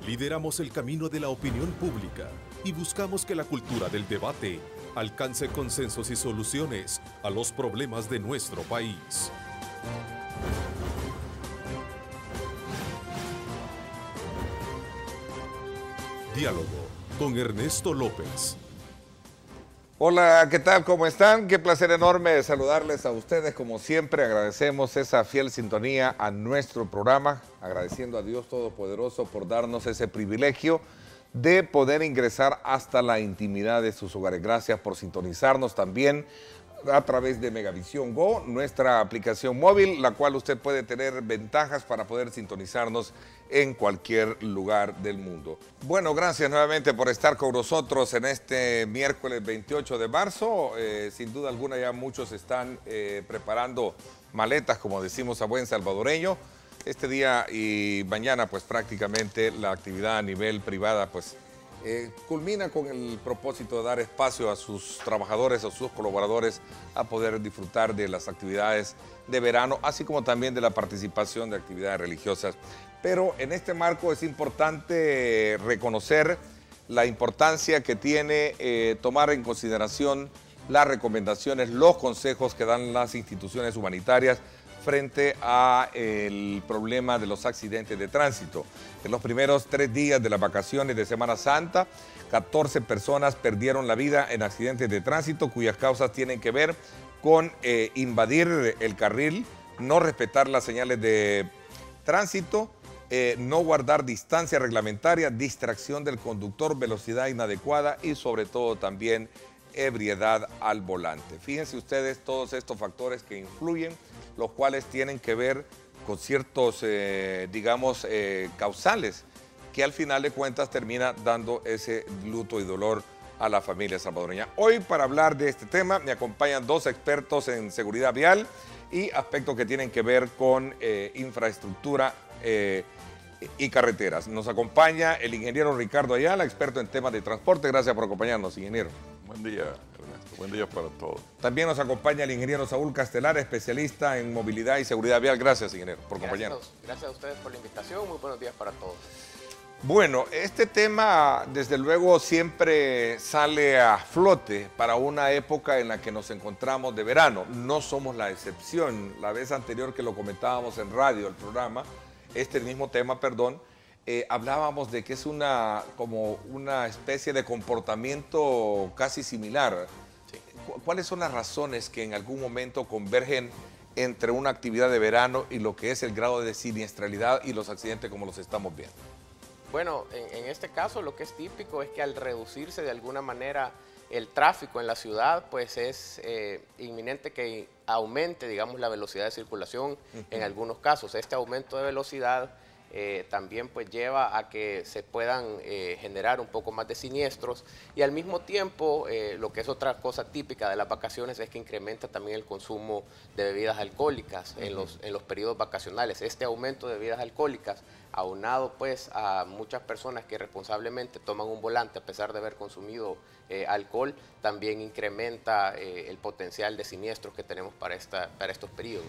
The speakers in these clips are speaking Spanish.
Lideramos el camino de la opinión pública y buscamos que la cultura del debate alcance consensos y soluciones a los problemas de nuestro país. Diálogo con Ernesto López. Hola, ¿qué tal? ¿Cómo están? Qué placer enorme saludarles a ustedes. Como siempre, agradecemos esa fiel sintonía a nuestro programa, agradeciendo a Dios Todopoderoso por darnos ese privilegio de poder ingresar hasta la intimidad de sus hogares. Gracias por sintonizarnos también a través de Megavisión Go, nuestra aplicación móvil, la cual usted puede tener ventajas para poder sintonizarnos en cualquier lugar del mundo. Bueno, gracias nuevamente por estar con nosotros en este miércoles 28 de marzo. Sin duda alguna ya muchos están preparando maletas, como decimos a buen salvadoreño. Este día y mañana pues prácticamente la actividad a nivel privada pues culmina con el propósito de dar espacio a sus trabajadores, a sus colaboradores, a poder disfrutar de las actividades de verano, así como también de la participación de actividades religiosas. Pero en este marco es importante reconocer la importancia que tiene tomar en consideración las recomendaciones, los consejos que dan las instituciones humanitarias frente al problema de los accidentes de tránsito. En los primeros 3 días de las vacaciones de Semana Santa, 14 personas perdieron la vida en accidentes de tránsito cuyas causas tienen que ver con invadir el carril, no respetar las señales de tránsito, no guardar distancia reglamentaria, distracción del conductor, velocidad inadecuada y sobre todo también ebriedad al volante. Fíjense ustedes todos estos factores que influyen, los cuales tienen que ver con ciertos, causales, que al final de cuentas termina dando ese luto y dolor a la familia salvadoreña. Hoy, para hablar de este tema, me acompañan 2 expertos en seguridad vial y aspectos que tienen que ver con infraestructura y carreteras. Nos acompaña el ingeniero Ricardo Ayala, experto en temas de transporte. Gracias por acompañarnos, ingeniero. Buen día, Ernesto. Buen día para todos. También nos acompaña el ingeniero Saúl Castelar, especialista en movilidad y seguridad vial. Gracias, ingeniero, por acompañarnos. Gracias a ustedes por la invitación. Muy buenos días para todos. Bueno, este tema, desde luego, siempre sale a flote para una época en la que nos encontramos de verano. No somos la excepción. La vez anterior que lo comentábamos en radio, el programa, este mismo tema, perdón, hablábamos de que es como una especie de comportamiento casi similar. Sí. ¿Cuáles son las razones que en algún momento convergen entre una actividad de verano y lo que es el grado de siniestralidad y los accidentes como los estamos viendo? Bueno, en este caso lo que es típico es que al reducirse de alguna manera el tráfico en la ciudad, pues es inminente que aumente, digamos, la velocidad de circulación en algunos casos. Este aumento de velocidad también pues lleva a que se puedan generar un poco más de siniestros y al mismo tiempo lo que es otra cosa típica de las vacaciones es que incrementa también el consumo de bebidas alcohólicas en los periodos vacacionales. Este aumento de bebidas alcohólicas aunado pues a muchas personas que responsablemente toman un volante a pesar de haber consumido alcohol, también incrementa el potencial de siniestros que tenemos para estos periodos.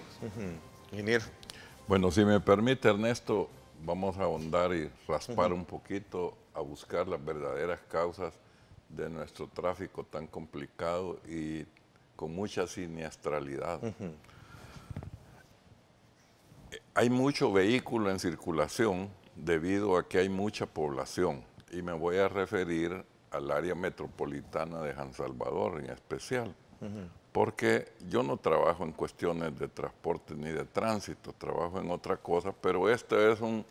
Ingeniero. Bueno, si me permite, Ernesto, vamos a ahondar y raspar un poquito a buscar las verdaderas causas de nuestro tráfico tan complicado y con mucha siniestralidad. Hay mucho vehículo en circulación debido a que hay mucha población y me voy a referir al área metropolitana de San Salvador en especial, porque yo no trabajo en cuestiones de transporte ni de tránsito, trabajo en otra cosa, pero este es un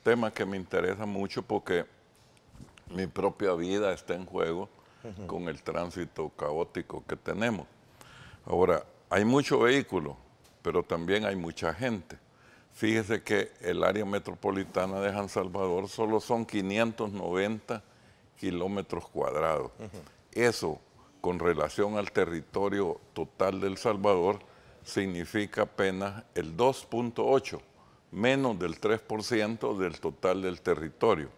tema que me interesa mucho porque mi propia vida está en juego con el tránsito caótico que tenemos. Ahora, hay mucho vehículo, pero también hay mucha gente. Fíjese que el área metropolitana de San Salvador solo son 590 kilómetros cuadrados. Eso, con relación al territorio total del Salvador, significa apenas el 2.8, menos del 3% del total del territorio.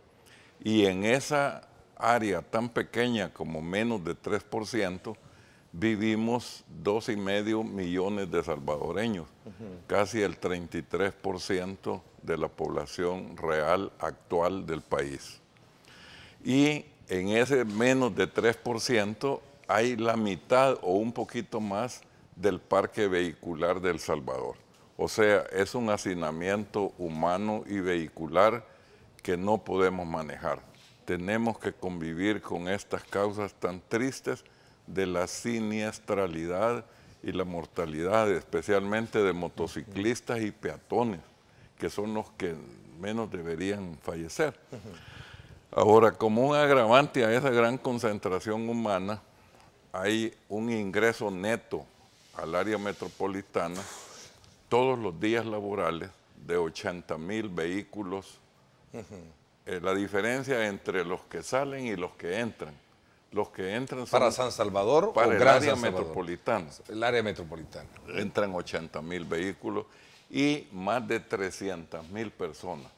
Y en esa área tan pequeña como menos de 3%, vivimos 2,5 millones de salvadoreños, casi el 33% de la población real actual del país. Y en ese menos de 3% hay la mitad o un poquito más del parque vehicular de El Salvador. O sea, es un hacinamiento humano y vehicular que no podemos manejar. Tenemos que convivir con estas causas tan tristes de la siniestralidad y la mortalidad, especialmente de motociclistas y peatones, que son los que menos deberían fallecer. Ahora, como un agravante a esa gran concentración humana, hay un ingreso neto al área metropolitana todos los días laborales de 80,000 vehículos. La diferencia entre los que salen y los que entran. Los que entran son ¿Para San Salvador para o el Gran área San Salvador? metropolitana. El área metropolitana. Entran 80,000 vehículos y más de 300,000 personas.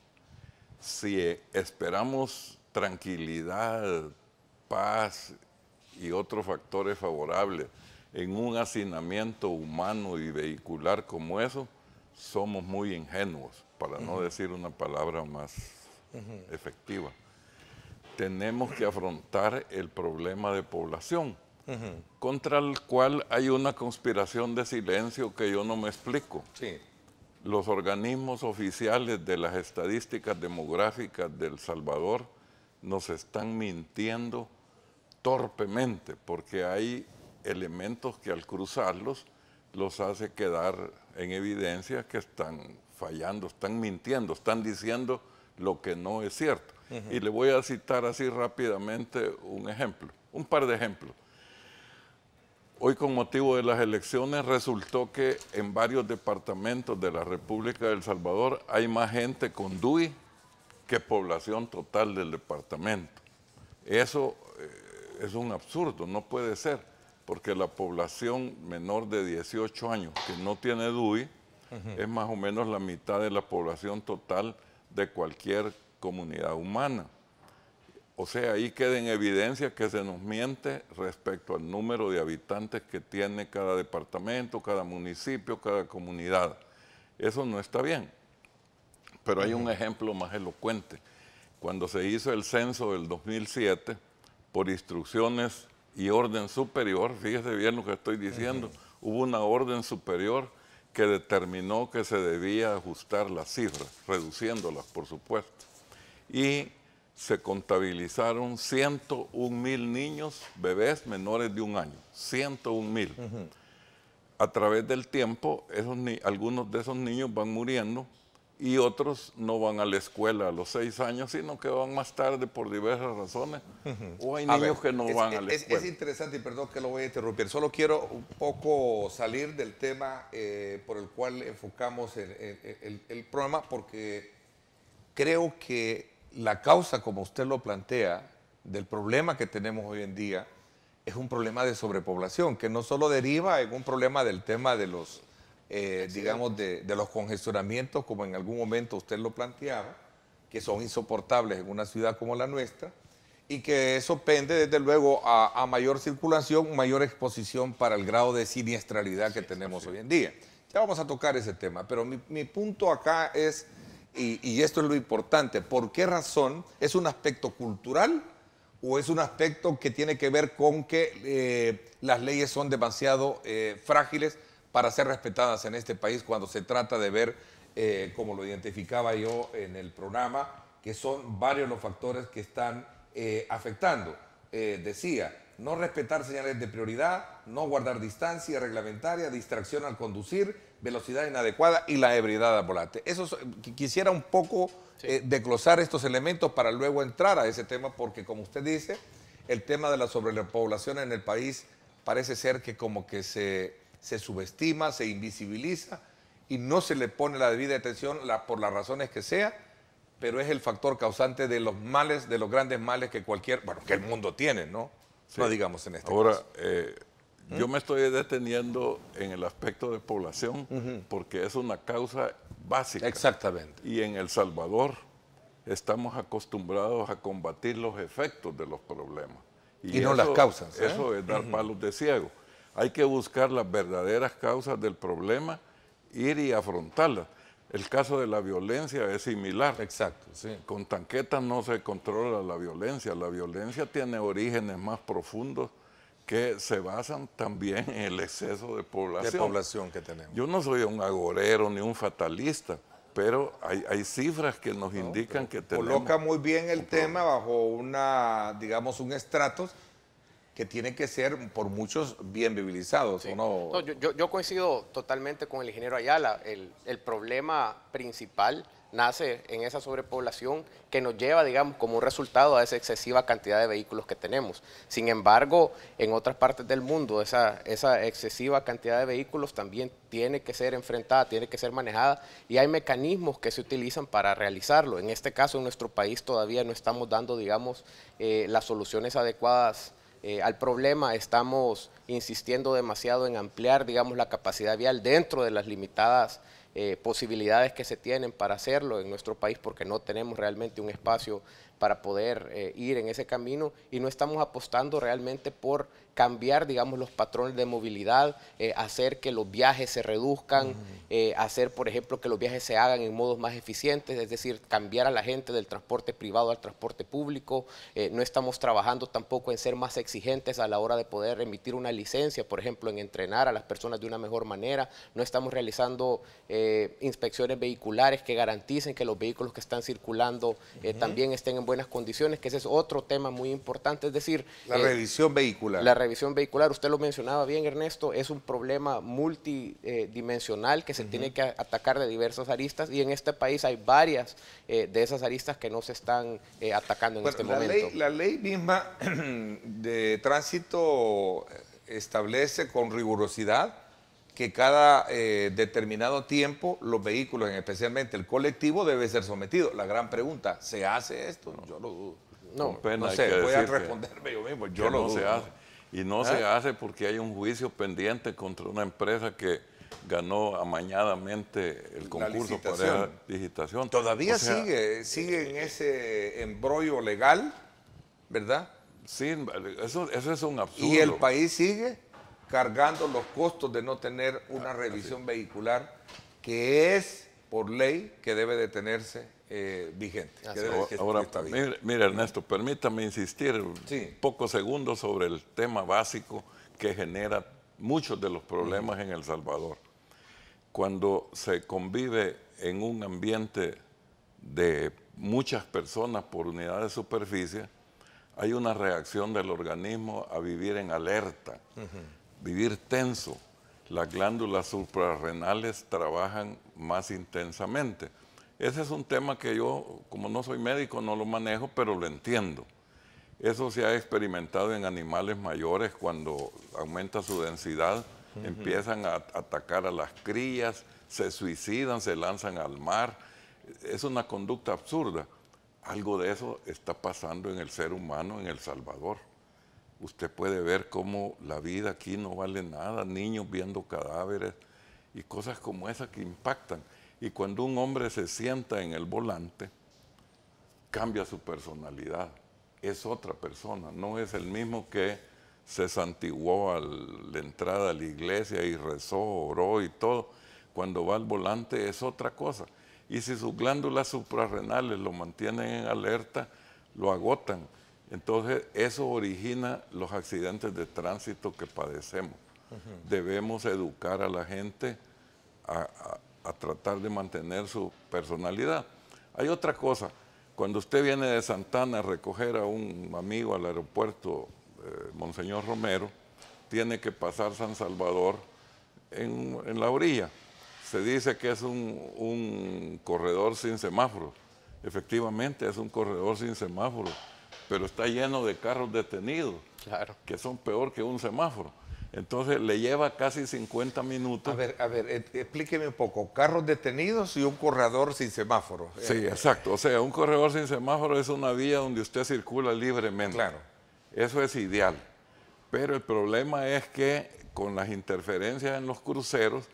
Si esperamos tranquilidad, paz y otros factores favorables en un hacinamiento humano y vehicular como eso, somos muy ingenuos, para no decir una palabra más efectiva. Tenemos que afrontar el problema de población, contra el cual hay una conspiración de silencio que yo no me explico. Sí. Los organismos oficiales de las estadísticas demográficas de El Salvador nos están mintiendo torpemente, porque hay elementos que al cruzarlos los hace quedar en evidencia que están fallando, están mintiendo, están diciendo lo que no es cierto. Y le voy a citar así rápidamente un ejemplo, un par de ejemplos. Hoy, con motivo de las elecciones, resultó que en varios departamentos de la República de El Salvador hay más gente con DUI que población total del departamento. Eso es un absurdo, no puede ser, porque la población menor de 18 años que no tiene DUI es más o menos la mitad de la población total de cualquier comunidad humana. O sea, ahí queda en evidencia que se nos miente respecto al número de habitantes que tiene cada departamento, cada municipio, cada comunidad. Eso no está bien. Pero hay un ejemplo más elocuente. Cuando se hizo el censo del 2007, por instrucciones y orden superior, fíjese bien lo que estoy diciendo, hubo una orden superior que determinó que se debía ajustar las cifras, reduciéndolas, por supuesto. Y se contabilizaron 101,000 niños, bebés menores de 1 año, 101,000. A través del tiempo, algunos de esos niños van muriendo y otros no van a la escuela a los 6 años, sino que van más tarde por diversas razones. O hay niños que no van a la escuela. Es interesante, y perdón que lo voy a interrumpir, solo quiero un poco salir del tema por el cual enfocamos el programa, porque creo que la causa, como usted lo plantea, del problema que tenemos hoy en día es un problema de sobrepoblación, que no solo deriva en un problema del tema de los, digamos, de los congestionamientos, como en algún momento usted lo planteaba, que son insoportables en una ciudad como la nuestra, y que eso pende, desde luego, a mayor circulación, mayor exposición para el grado de siniestralidad que tenemos hoy en día. Ya vamos a tocar ese tema, pero mi punto acá es, y esto es lo importante, ¿por qué razón es un aspecto cultural o es un aspecto que tiene que ver con que las leyes son demasiado frágiles para ser respetadas en este país cuando se trata de ver, como lo identificaba yo en el programa, que son varios los factores que están afectando? Decía, no respetar señales de prioridad, no guardar distancia reglamentaria, distracción al conducir, velocidad inadecuada y la ebriedad al volante. Eso quisiera un poco desglosar estos elementos para luego entrar a ese tema, porque como usted dice, el tema de la sobrepoblación en el país parece ser que como que se subestima, se invisibiliza y no se le pone la debida atención por las razones que sea, pero es el factor causante de los males, de los grandes males que que el mundo tiene, ¿no? Sí. No digamos en este caso. Ahora, yo me estoy deteniendo en el aspecto de población porque es una causa básica. Exactamente. Y en El Salvador estamos acostumbrados a combatir los efectos de los problemas. Y no las causas. Eso es dar palos de ciego. Hay que buscar las verdaderas causas del problema, ir y afrontarlas. El caso de la violencia es similar. Exacto, sí. Con tanquetas no se controla la violencia. La violencia tiene orígenes más profundos que se basan también en el exceso de población. De población que tenemos. Yo no soy un agorero ni un fatalista, pero hay cifras que nos indican que tenemos... Coloca muy bien el tema bajo una, digamos, un estrato que tiene que ser por muchos bien vibilizados, Sí. ¿o no? No, yo coincido totalmente con el ingeniero Ayala. El problema principal nace en esa sobrepoblación que nos lleva, digamos, como un resultado a esa excesiva cantidad de vehículos que tenemos. Sin embargo, en otras partes del mundo, esa excesiva cantidad de vehículos también tiene que ser enfrentada, tiene que ser manejada, y hay mecanismos que se utilizan para realizarlo. En este caso, en nuestro país todavía no estamos dando, digamos, las soluciones adecuadas al problema. Estamos insistiendo demasiado en ampliar, digamos, la capacidad vial dentro de las limitadas posibilidades que se tienen para hacerlo en nuestro país, porque no tenemos realmente un espacio para poder ir en ese camino, y no estamos apostando realmente por cambiar, digamos, los patrones de movilidad, hacer que los viajes se reduzcan, hacer, por ejemplo, que los viajes se hagan en modos más eficientes, es decir, cambiar a la gente del transporte privado al transporte público. No estamos trabajando tampoco en ser más exigentes a la hora de poder emitir una licencia, por ejemplo, en entrenar a las personas de una mejor manera. No estamos realizando inspecciones vehiculares que garanticen que los vehículos que están circulando también estén en buenas condiciones, que ese es otro tema muy importante, es decir... La revisión vehicular. La revisión vehicular, usted lo mencionaba bien, Ernesto, es un problema multidimensional que se tiene que atacar de diversas aristas, y en este país hay varias de esas aristas que no se están atacando en este momento. La ley misma de tránsito establece con rigurosidad que cada determinado tiempo los vehículos, especialmente el colectivo, debe ser sometido. La gran pregunta, ¿se hace esto? Yo lo dudo. Con pena No hay sé, que voy a decir responderme yo mismo. Yo que lo no dudo. se hace. Y no se hace porque hay un juicio pendiente contra una empresa que ganó amañadamente el concurso para esa digitación. Todavía O sea, sigue en ese embrollo legal, ¿verdad? Sí, eso es un absurdo. Y el país sigue cargando los costos de no tener una revisión vehicular que es por ley que debe de tenerse vigente. Ahora, mire, Ernesto, permítame insistir pocos segundos sobre el tema básico que genera muchos de los problemas en El Salvador. Cuando se convive en un ambiente de muchas personas por unidad de superficie, hay una reacción del organismo a vivir en alerta, vivir tenso. Las glándulas suprarrenales trabajan más intensamente. Ese es un tema que yo, como no soy médico, no lo manejo, pero lo entiendo. Eso se ha experimentado en animales mayores cuando aumenta su densidad, empiezan a atacar a las crías, se suicidan, se lanzan al mar. Es una conducta absurda. Algo de eso está pasando en el ser humano en El Salvador. Usted puede ver cómo la vida aquí no vale nada, niños viendo cadáveres y cosas como esas que impactan. Y cuando un hombre se sienta en el volante, cambia su personalidad. Es otra persona, no es el mismo que se santiguó a la entrada a la iglesia y rezó, oró y todo. Cuando va al volante es otra cosa. Y si sus glándulas suprarrenales lo mantienen en alerta, lo agotan. Entonces eso origina los accidentes de tránsito que padecemos. Debemos educar a la gente a tratar de mantener su personalidad. Hay otra cosa, cuando usted viene de Santana a recoger a un amigo al aeropuerto Monseñor Romero, tiene que pasar San Salvador en la orilla. Se dice que es un corredor sin semáforo. Efectivamente es un corredor sin semáforo, pero está lleno de carros detenidos, que son peor que un semáforo. Entonces le lleva casi 50 minutos. A ver, explíqueme un poco. Carros detenidos y un corredor sin semáforo. Sí, exacto. O sea, un corredor sin semáforo es una vía donde usted circula libremente. Claro. Eso es ideal. Pero el problema es que con las interferencias en los cruceros,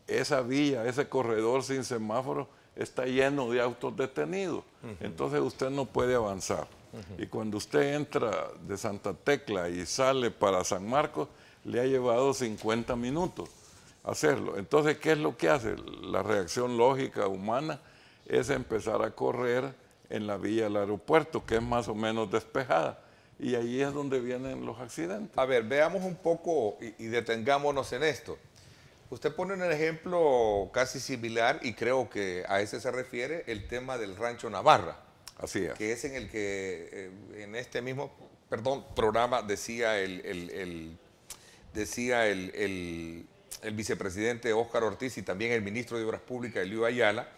esa vía, ese corredor sin semáforo está lleno de autos detenidos. Entonces usted no puede avanzar. Y cuando usted entra de Santa Tecla y sale para San Marcos, le ha llevado 50 minutos. hacerlo. Entonces, ¿qué es lo que hace? La reacción lógica humana es empezar a correr en la vía del aeropuerto, que es más o menos despejada. Y ahí es donde vienen los accidentes. A ver, veamos un poco y detengámonos en esto. Usted pone un ejemplo casi similar y creo que a ese se refiere el tema del Rancho Navarra. Así es. Que es en el que en este mismo programa decía el vicepresidente Óscar Ortiz y también el ministro de Obras Públicas, Elío Ayala,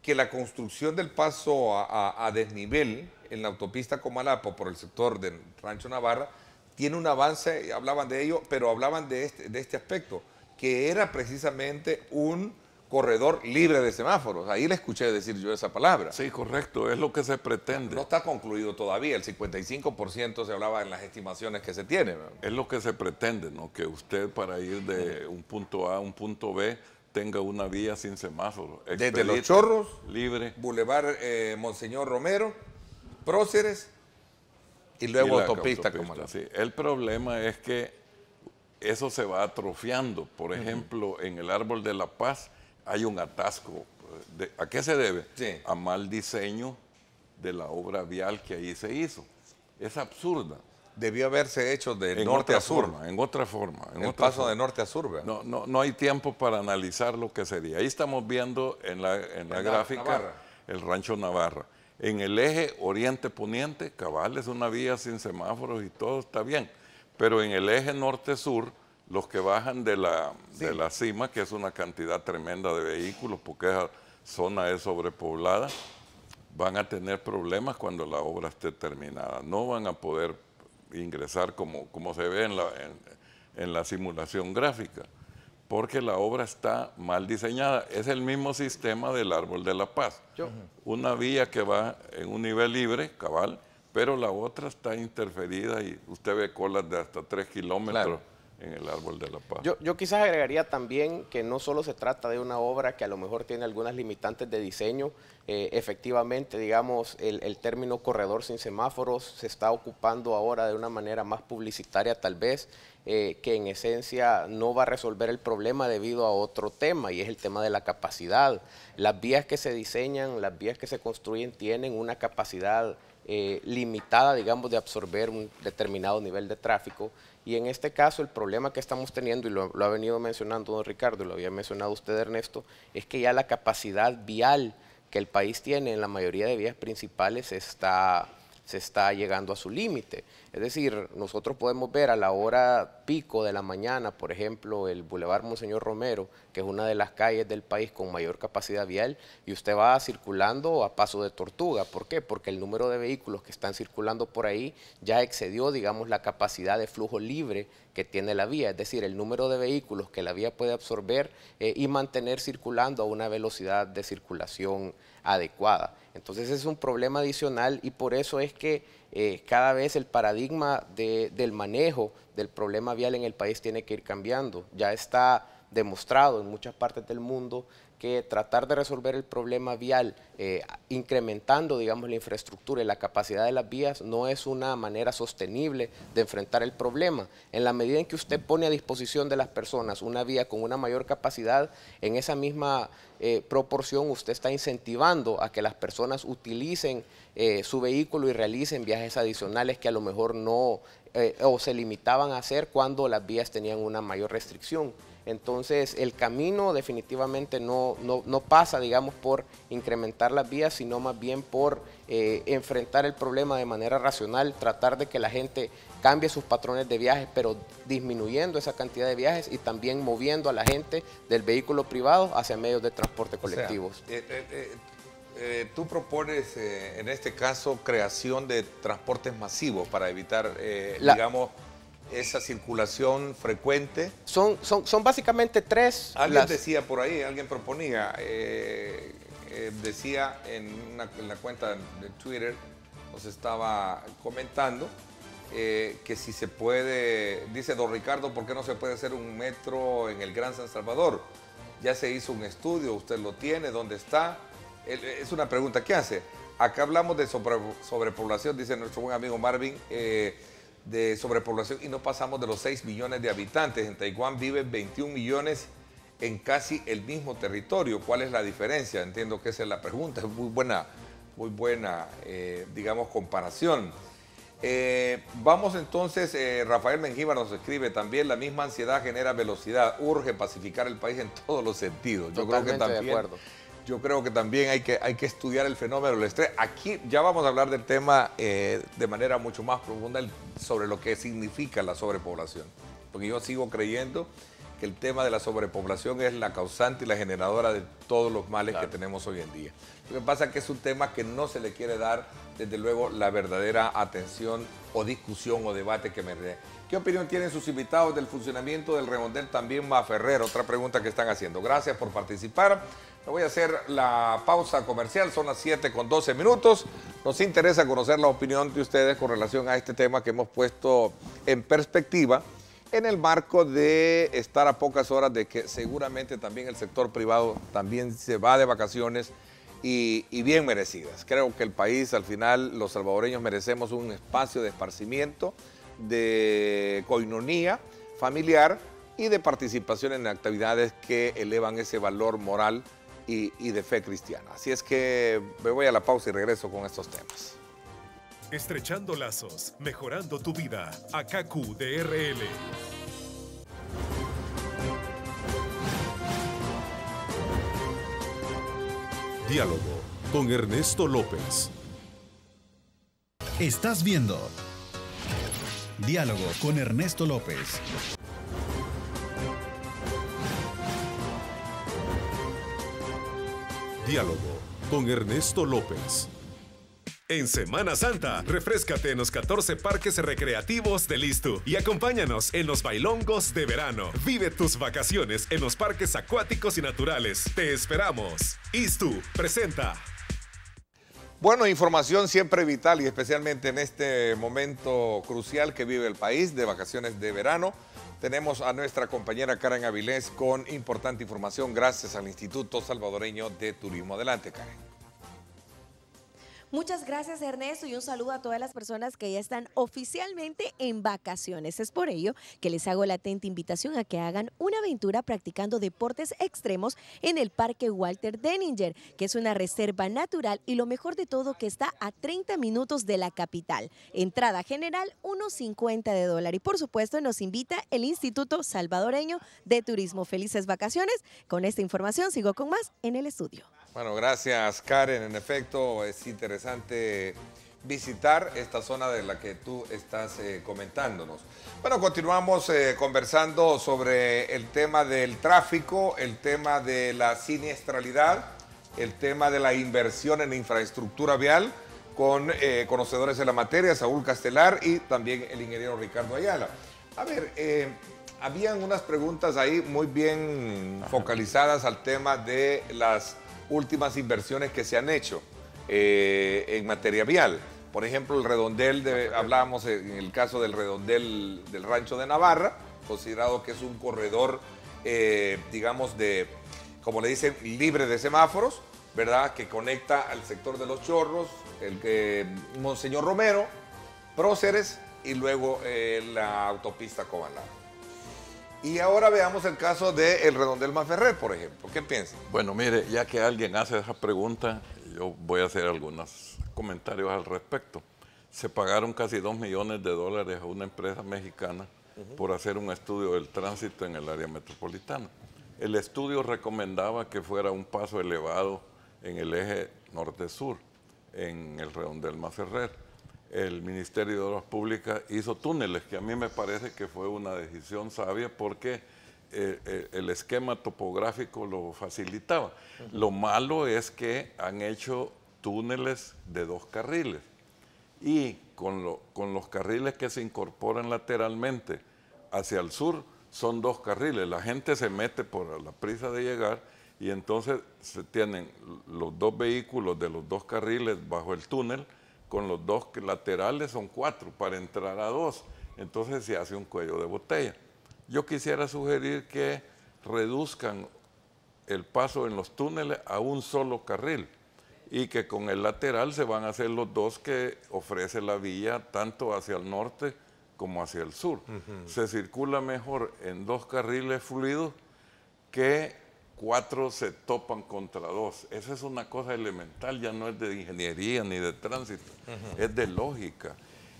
que la construcción del paso a desnivel en la autopista Comalapo por el sector del Rancho Navarra tiene un avance, hablaban de ello, pero hablaban de este aspecto, que era precisamente un corredor libre de semáforos. Ahí le escuché decir yo esa palabra. Sí, correcto, es lo que se pretende. No está concluido todavía, el 55% se hablaba en las estimaciones que se tienen. Es lo que se pretende, ¿no? Que usted para ir de un punto A a un punto B tenga una vía sin semáforos. Desde Los Chorros, libre. Boulevard Monseñor Romero, Próceres y luego autopista. Sí. El problema es que eso se va atrofiando. Por ejemplo, en el Árbol de la Paz hay un atasco. ¿A qué se debe? Sí. A mal diseño de la obra vial que ahí se hizo. Es absurda. Debió haberse hecho de norte a sur. En otra forma. El paso de norte a sur, ¿verdad? No hay tiempo para analizar lo que sería. Ahí estamos viendo en la gráfica Navarra. El Rancho Navarra. En el eje oriente-poniente, cabal, es una vía sin semáforos y todo está bien. Pero en el eje norte-sur, los que bajan de la cima, que es una cantidad tremenda de vehículos, porque esa zona es sobrepoblada, van a tener problemas cuando la obra esté terminada. No van a poder ingresar como se ve en la simulación gráfica, porque la obra está mal diseñada. Es el mismo sistema del Árbol de la Paz. Una vía que va en un nivel libre, cabal, pero la otra está interferida y usted ve colas de hasta 3 kilómetros en el Árbol de la Paz. Yo quizás agregaría también que no solo se trata de una obra que a lo mejor tiene algunas limitantes de diseño. Efectivamente, digamos, el término corredor sin semáforos se está ocupando ahora de una manera más publicitaria tal vez, que en esencia no va a resolver el problema debido a otro tema, y es el tema de la capacidad. Las vías que se diseñan, las vías que se construyen tienen una capacidad limitada, digamos, de absorber un determinado nivel de tráfico. Y en este caso el problema que estamos teniendo, y lo ha venido mencionando don Ricardo, y lo había mencionado usted Ernesto, es que ya la capacidad vial que el país tiene en la mayoría de vías principales se está llegando a su límite. Es decir, nosotros podemos ver a la hora pico de la mañana, por ejemplo, el Boulevard Monseñor Romero, que es una de las calles del país con mayor capacidad vial, y usted va circulando a paso de tortuga. ¿Por qué? Porque el número de vehículos que están circulando por ahí ya excedió, digamos, la capacidad de flujo libre que tiene la vía, es decir, el número de vehículos que la vía puede absorber y mantener circulando a una velocidad de circulación adecuada. Entonces es un problema adicional, y por eso es que cada vez el paradigma del manejo del problema vial en el país tiene que ir cambiando. Ya está demostrado en muchas partes del mundo que tratar de resolver el problema vial incrementando, digamos, la infraestructura y la capacidad de las vías no es una manera sostenible de enfrentar el problema. En la medida en que usted pone a disposición de las personas una vía con una mayor capacidad, en esa misma proporción usted está incentivando a que las personas utilicen su vehículo y realicen viajes adicionales que a lo mejor no o se limitaban a hacer cuando las vías tenían una mayor restricción. Entonces, el camino definitivamente no pasa, digamos, por incrementar las vías, sino más bien por enfrentar el problema de manera racional, tratar de que la gente cambie sus patrones de viajes, pero disminuyendo esa cantidad de viajes y también moviendo a la gente del vehículo privado hacia medios de transporte colectivos. O sea, tú propones, en este caso, creación de transportes masivos para evitar, digamos, esa circulación frecuente. Son básicamente tres. Alguien decía por ahí, alguien proponía, decía en la cuenta de Twitter, nos estaba comentando que si se puede, dice don Ricardo, ¿por qué no se puede hacer un metro en el Gran San Salvador? Ya se hizo un estudio, usted lo tiene, ¿dónde está? Es una pregunta que hace. Acá hablamos de sobrepoblación, dice nuestro buen amigo Marvin, de sobrepoblación, y no pasamos de los 6 millones de habitantes. En Taiwán viven 21 millones en casi el mismo territorio. ¿Cuál es la diferencia? Entiendo que esa es la pregunta, es muy buena, digamos, comparación. Vamos entonces, Rafael Mengíbar nos escribe también, la misma ansiedad genera velocidad, urge pacificar el país en todos los sentidos. Yo creo que también hay que estudiar el fenómeno del estrés. Aquí ya vamos a hablar del tema de manera mucho más profunda sobre lo que significa la sobrepoblación. Porque yo sigo creyendo que el tema de la sobrepoblación es la causante y la generadora de todos los males que tenemos hoy en día. Lo que pasa es que es un tema que no se le quiere dar, desde luego, la verdadera atención o discusión o debate que merece. ¿Qué opinión tienen sus invitados del funcionamiento del redondel también Maferrer? Otra pregunta que están haciendo. Gracias por participar. Me voy a hacer la pausa comercial, son las 7:12. Nos interesa conocer la opinión de ustedes con relación a este tema que hemos puesto en perspectiva en el marco de estar a pocas horas de que seguramente también el sector privado también se va de vacaciones y bien merecidas. Creo que el país, al final, los salvadoreños merecemos un espacio de esparcimiento, de coinonía familiar y de participación en actividades que elevan ese valor moral y de fe cristiana. Así es que me voy a la pausa y regreso con estos temas. Estrechando lazos, mejorando tu vida. ACACU DRL. Diálogo con Ernesto López. Estás viendo Diálogo con Ernesto López. Diálogo con Ernesto López. En Semana Santa, refréscate en los 14 parques recreativos del ISTU y acompáñanos en los bailongos de verano. Vive tus vacaciones en los parques acuáticos y naturales. Te esperamos. ISTU presenta. Bueno, información siempre vital y especialmente en este momento crucial que vive el país de vacaciones de verano. Tenemos a nuestra compañera Karen Avilés con importante información gracias al Instituto Salvadoreño de Turismo. Adelante, Karen. Muchas gracias, Ernesto, y un saludo a todas las personas que ya están oficialmente en vacaciones. Es por ello que les hago la atenta invitación a que hagan una aventura practicando deportes extremos en el Parque Walter Denninger, que es una reserva natural y lo mejor de todo que está a 30 minutos de la capital. Entrada general, $1.50. Y por supuesto nos invita el Instituto Salvadoreño de Turismo. Felices vacaciones. Con esta información sigo con más en el estudio. Bueno, gracias, Karen. En efecto, es interesante visitar esta zona de la que tú estás comentándonos. Bueno, continuamos conversando sobre el tema del tráfico, el tema de la siniestralidad, el tema de la inversión en infraestructura vial con conocedores de la materia, Saúl Castelar y también el ingeniero Ricardo Ayala. A ver, habían unas preguntas ahí muy bien focalizadas al tema de las últimas inversiones que se han hecho en materia vial. Por ejemplo, el redondel, hablábamos en el caso del redondel del Rancho de Navarra, considerado que es un corredor, digamos, como le dicen, libre de semáforos, ¿verdad? Que conecta al sector de Los Chorros, Monseñor Romero, Próceres y luego la autopista Cobalá. Y ahora veamos el caso del redondel Maferrer, por ejemplo. ¿Qué piensan? Bueno, mire, ya que alguien hace esa pregunta, yo voy a hacer algunos comentarios al respecto. Se pagaron casi $2 millones a una empresa mexicana por hacer un estudio del tránsito en el área metropolitana. El estudio recomendaba que fuera un paso elevado en el eje norte-sur, en el redondel Maferrer. El Ministerio de Obras Públicas hizo túneles, que a mí me parece que fue una decisión sabia porque el esquema topográfico lo facilitaba. Lo malo es que han hecho túneles de 2 carriles y con los carriles que se incorporan lateralmente hacia el sur son 2 carriles. La gente se mete por la prisa de llegar y entonces se tienen los 2 vehículos de los 2 carriles bajo el túnel. Con los 2 laterales son 4 para entrar a 2. Entonces se hace un cuello de botella. Yo quisiera sugerir que reduzcan el paso en los túneles a un solo carril y que con el lateral se van a hacer los 2 que ofrece la vía tanto hacia el norte como hacia el sur. Se circula mejor en 2 carriles fluidos que 4 se topan contra 2. Esa es una cosa elemental, ya no es de ingeniería ni de tránsito, es de lógica.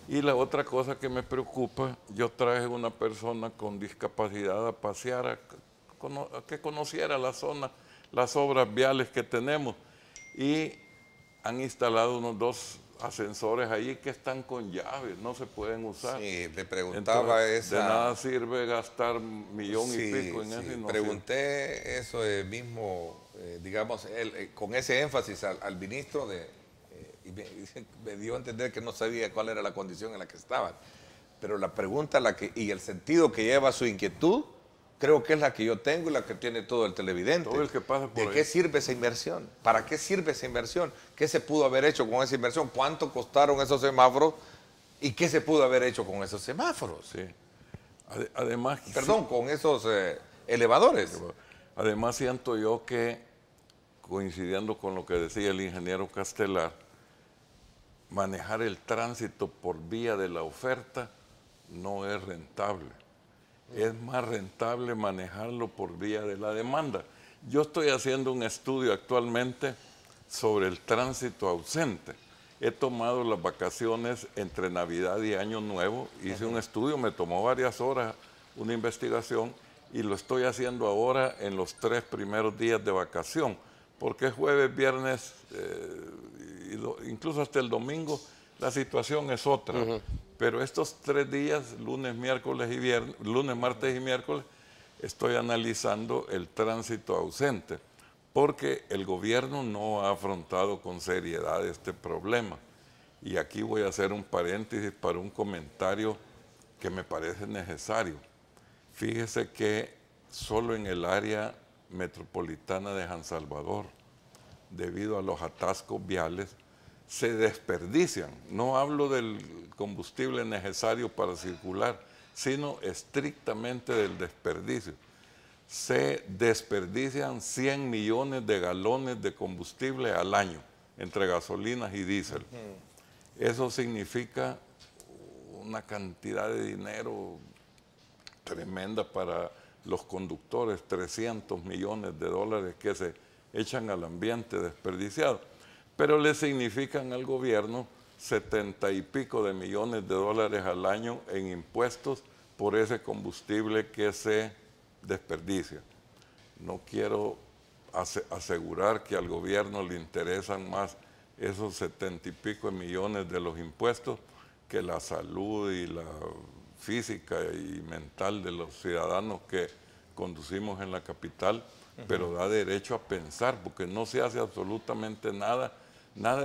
Y la otra cosa que me preocupa, yo traje una persona con discapacidad a pasear, a que conociera la zona, las obras viales que tenemos, y han instalado unos 2 ascensores ahí que están con llaves, no se pueden usar. Sí, le preguntaba entonces, de nada sirve gastar 1,5 millones en eso. Y no pregunté eso mismo, digamos, con ese énfasis al ministro y me dio a entender que no sabía cuál era la condición en la que estaban. Pero la pregunta y el sentido que lleva su inquietud, creo que es la que yo tengo y la que tiene todo el televidente. Todo el que pasa por ¿De qué sirve esa inversión? ¿Para qué sirve esa inversión? ¿Qué se pudo haber hecho con esa inversión? ¿Cuánto costaron esos semáforos? ¿Y qué se pudo haber hecho con esos semáforos? Sí. Además... Perdón, con esos elevadores. Además siento yo que, coincidiendo con lo que decía el ingeniero Castelar, manejar el tránsito por vía de la oferta no es rentable. Es más rentable manejarlo por vía de la demanda. Yo estoy haciendo un estudio actualmente sobre el tránsito ausente. He tomado las vacaciones entre Navidad y Año Nuevo, hice un estudio, me tomó varias horas, una investigación, y lo estoy haciendo ahora en los 3 primeros días de vacación, porque es jueves, viernes, incluso hasta el domingo, la situación es otra. Pero estos 3 días, lunes, martes y miércoles, estoy analizando el tránsito ausente, porque el gobierno no ha afrontado con seriedad este problema. Y aquí voy a hacer un paréntesis para un comentario que me parece necesario. Fíjese que solo en el área metropolitana de San Salvador, debido a los atascos viales, se desperdician. No hablo del combustible necesario para circular, sino estrictamente del desperdicio. Se desperdician 100 millones de galones de combustible al año, entre gasolinas y diésel. Eso significa una cantidad de dinero tremenda para los conductores, 300 millones de dólares que se echan al ambiente desperdiciado. Pero le significan al gobierno 70 y pico de millones de dólares al año en impuestos por ese combustible que se desperdicia. No quiero asegurar que al gobierno le interesan más esos 70 y pico de millones de los impuestos que la salud y la física y mental de los ciudadanos que conducimos en la capital, pero da derecho a pensar, porque no se hace absolutamente nada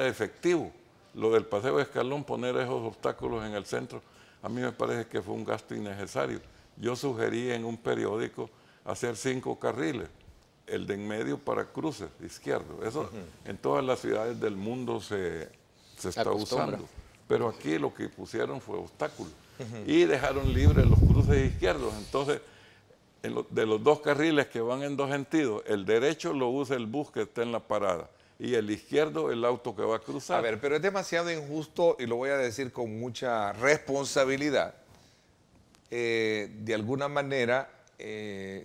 efectivo. Lo del Paseo Escalón, poner esos obstáculos en el centro, a mí me parece que fue un gasto innecesario. Yo sugerí en un periódico hacer 5 carriles, el de en medio para cruces izquierdo. Eso en todas las ciudades del mundo se está usando. Pero aquí lo que pusieron fue obstáculos. Y dejaron libres los cruces izquierdos. Entonces, de los 2 carriles que van en 2 sentidos, el derecho lo usa el bus que está en la parada y el izquierdo el auto que va a cruzar. A ver, pero es demasiado injusto, y lo voy a decir con mucha responsabilidad, de alguna manera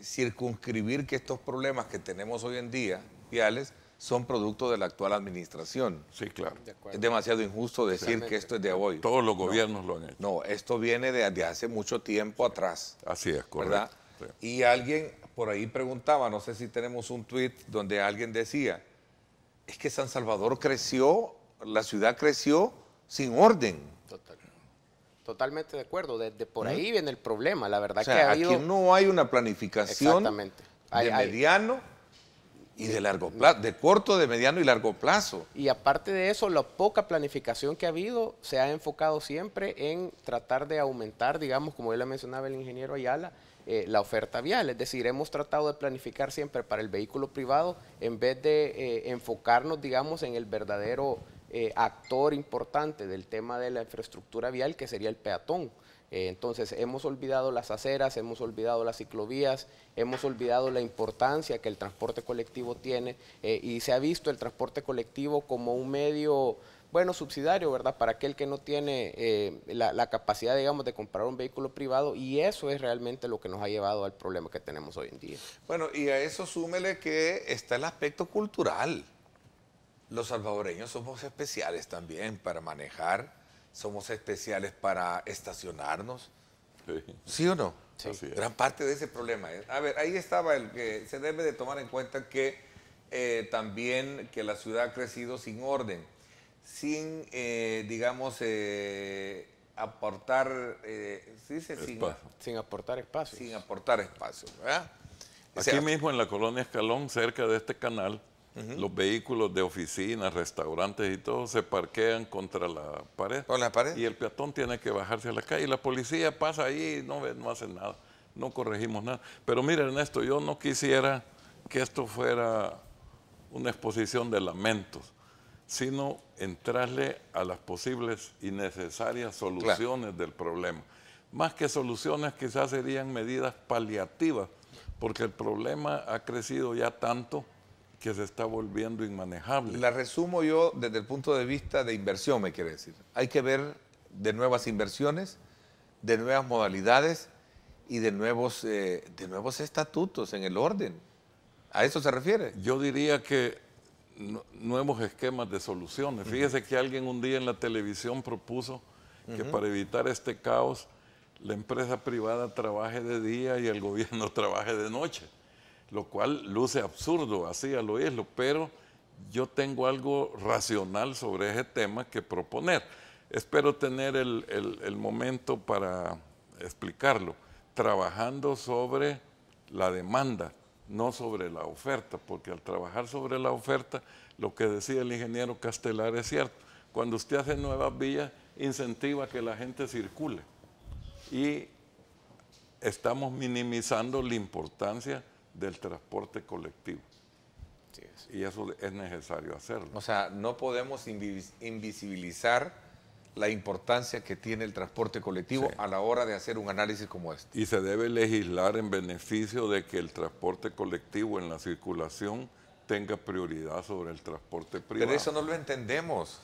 circunscribir que estos problemas que tenemos hoy en día, viales, son producto de la actual administración. Sí, claro. Es demasiado injusto decir que esto es de hoy. Todos los gobiernos lo han hecho. No, esto viene de hace mucho tiempo atrás. Así es, correcto. ¿Verdad? Sí. Y alguien por ahí preguntaba, no sé si tenemos un tuit donde alguien decía, es que San Salvador creció, la ciudad creció sin orden. Totalmente de acuerdo. Desde por ahí viene el problema. La verdad, o sea, que ha habido... aquí no hay una planificación de mediano y de largo plazo, de corto, de mediano y largo plazo. Y aparte de eso, la poca planificación que ha habido se ha enfocado siempre en tratar de aumentar, digamos, como ya le mencionaba el ingeniero Ayala, la oferta vial. Es decir, hemos tratado de planificar siempre para el vehículo privado en vez de enfocarnos, digamos, en el verdadero actor importante del tema de la infraestructura vial, que sería el peatón. Entonces, hemos olvidado las aceras, hemos olvidado las ciclovías, hemos olvidado la importancia que el transporte colectivo tiene y se ha visto el transporte colectivo como un medio bueno, subsidiario, ¿verdad? Para aquel que no tiene la capacidad, digamos, de comprar un vehículo privado, y eso es realmente lo que nos ha llevado al problema que tenemos hoy en día. Bueno, y a eso súmele que está el aspecto cultural. Los salvadoreños somos especiales también para manejar, somos especiales para estacionarnos. Sí. ¿Sí o no? Sí. Así es. Gran parte de ese problema es. A ver, ahí estaba el que se debe de tomar en cuenta que también que la ciudad ha crecido sin orden, sin, digamos, aportar, ¿sí dice? Sin aportar espacio. Sin aportar espacio, ¿verdad? Aquí mismo en la colonia Escalón, cerca de este canal, los vehículos de oficinas, restaurantes y todo se parquean contra la pared. ¿Con la pared? Y el peatón tiene que bajarse a la calle. Y la policía pasa ahí y no hace nada. No corregimos nada. Pero mira, Ernesto, yo no quisiera que esto fuera una exposición de lamentos, sino entrarle a las posibles y necesarias soluciones del problema. Más que soluciones, quizás serían medidas paliativas, porque el problema ha crecido ya tanto que se está volviendo inmanejable. La resumo yo desde el punto de vista de inversión, me quiere decir. Hay que ver de nuevas inversiones, de nuevas modalidades y de nuevos estatutos en el orden. ¿A eso se refiere? Yo diría que nuevos esquemas de soluciones. Fíjese que alguien un día en la televisión propuso que para evitar este caos, la empresa privada trabaje de día y el gobierno trabaje de noche, lo cual luce absurdo así al oírlo, pero yo tengo algo racional sobre ese tema que proponer. Espero tener el momento para explicarlo, trabajando sobre la demanda, no sobre la oferta, porque al trabajar sobre la oferta, lo que decía el ingeniero Castelar es cierto. Cuando usted hace nuevas vías, incentiva que la gente circule. Y estamos minimizando la importancia del transporte colectivo. Sí, Y eso es necesario hacerlo. O sea, no podemos invisibilizar la importancia que tiene el transporte colectivo Sí. a la hora de hacer un análisis como este. Y se debe legislar en beneficio de que el transporte colectivo en la circulación tenga prioridad sobre el transporte privado. Pero eso no lo entendemos.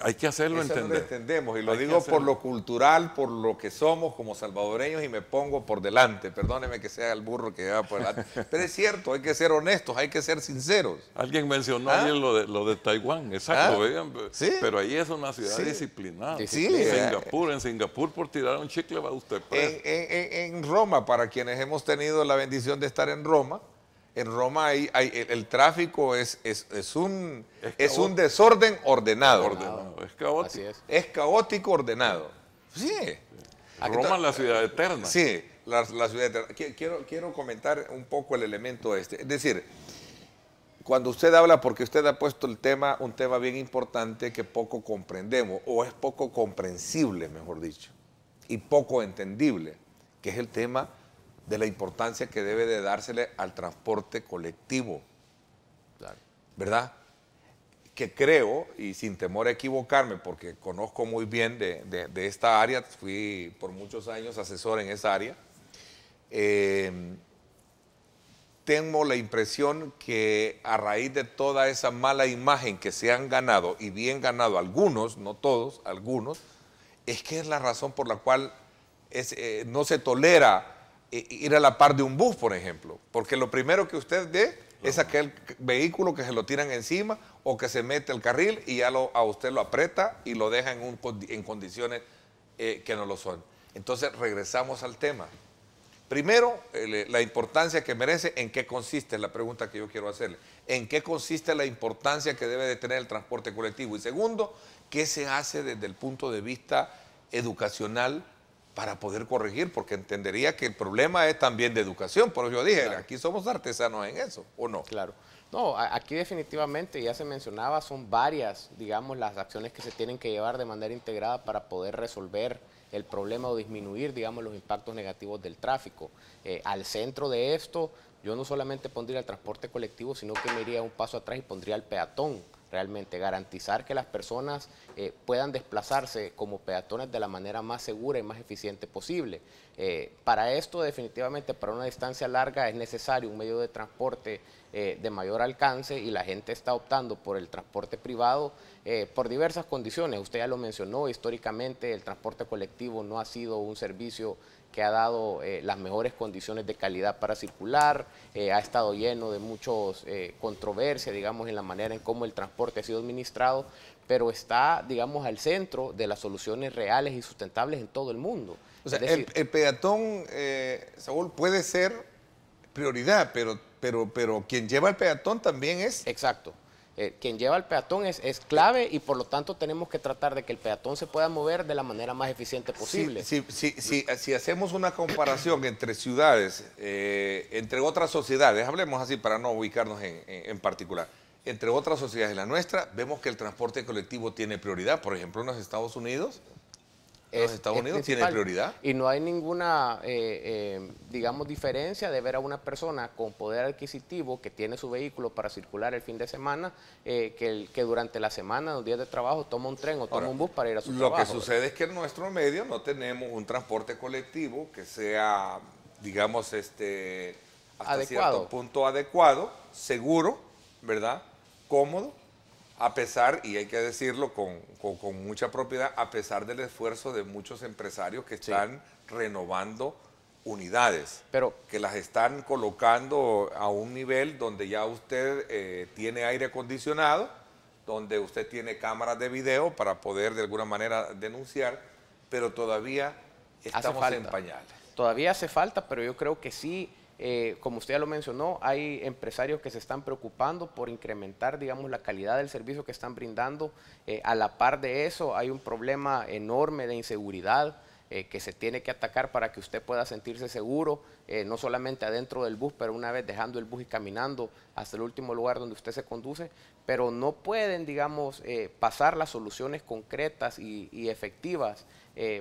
Hay que hacerlo Eso no lo entender. entendemos, y lo Hay que digo por hacerlo. lo cultural, por lo que somos como salvadoreños, y me pongo por delante. Perdóneme que sea el burro que va por delante. Pero es cierto, hay que ser honestos, hay que ser sinceros. Alguien mencionó ¿Ah? ayer lo de Taiwán, exacto. ¿Ah? Vean, Sí. pero ahí es una ciudad Sí. disciplinada. Sí. En Singapur por tirar un chicle va usted preso. En Roma, para quienes hemos tenido la bendición de estar en Roma el tráfico es un desorden ordenado. Es caótico. Así es. Es caótico ordenado. Sí. Roma es la ciudad eterna. Sí, la ciudad eterna. Quiero comentar un poco el elemento este. Es decir, cuando usted habla, porque usted ha puesto un tema bien importante que poco comprendemos, o es poco comprensible, mejor dicho, y poco entendible, que es el tema de la importancia que debe de dársele al transporte colectivo, Claro. ¿verdad? Que creo, y sin temor a equivocarme, porque conozco muy bien de esta área, fui por muchos años asesor en esa área, tengo la impresión que a raíz de toda esa mala imagen que se han ganado, y bien ganado algunos, no todos, algunos, es que es la razón por la cual no se tolera ir a la par de un bus, por ejemplo, porque lo primero que usted ve es aquel vehículo que se lo tiran encima o que se mete al carril y ya a usted lo aprieta y lo deja en condiciones que no lo son. Entonces regresamos al tema. Primero, la importancia que merece, ¿en qué consiste? Es la pregunta que yo quiero hacerle. ¿En qué consiste la importancia que debe de tener el transporte colectivo? Y segundo, ¿qué se hace desde el punto de vista educacional para poder corregir? Porque entendería que el problema es también de educación. Por eso yo dije, Claro. aquí somos artesanos en eso, ¿o no? Claro. No, aquí definitivamente, ya se mencionaba, son varias, digamos, las acciones que se tienen que llevar de manera integrada para poder resolver el problema o disminuir, digamos, los impactos negativos del tráfico. Al centro de esto, yo no solamente pondría el transporte colectivo, sino que me iría un paso atrás y pondría al peatón. Realmente garantizar que las personas puedan desplazarse como peatones de la manera más segura y más eficiente posible. Para esto, definitivamente, para una distancia larga es necesario un medio de transporte de mayor alcance y la gente está optando por el transporte privado por diversas condiciones. Usted ya lo mencionó, históricamente el transporte colectivo no ha sido un servicio que ha dado las mejores condiciones de calidad para circular, ha estado lleno de muchas controversias, digamos, en la manera en cómo el transporte ha sido administrado, pero está, digamos, al centro de las soluciones reales y sustentables en todo el mundo. O sea, Es decir, el peatón, Saúl, puede ser prioridad, pero quien lleva al peatón también es... exacto. Quien lleva al peatón es clave y por lo tanto tenemos que tratar de que el peatón se pueda mover de la manera más eficiente posible. Si hacemos una comparación entre ciudades, entre otras sociedades, hablemos así para no ubicarnos en particular, entre otras sociedades y la nuestra, vemos que el transporte colectivo tiene prioridad. Por ejemplo, en los Estados Unidos, tiene prioridad. Y no hay ninguna, digamos, diferencia de ver a una persona con poder adquisitivo que tiene su vehículo para circular el fin de semana, que durante la semana, los días de trabajo, toma un tren o toma un bus para ir a su trabajo. Lo que sucede es que en nuestro medio no tenemos un transporte colectivo que sea, digamos, hasta cierto punto adecuado, seguro, ¿verdad? Cómodo. A pesar, y hay que decirlo con mucha propiedad, a pesar del esfuerzo de muchos empresarios que están renovando unidades, pero que las están colocando a un nivel donde ya usted tiene aire acondicionado, donde usted tiene cámaras de video para poder de alguna manera denunciar, pero todavía estamos en pañales. Todavía hace falta, pero yo creo que sí. Como usted ya lo mencionó, hay empresarios que se están preocupando por incrementar, digamos, la calidad del servicio que están brindando. A la par de eso, hay un problema enorme de inseguridad que se tiene que atacar para que usted pueda sentirse seguro, no solamente adentro del bus, pero una vez dejando el bus y caminando hasta el último lugar donde usted se conduce, pero no pueden, digamos, pasar las soluciones concretas y efectivas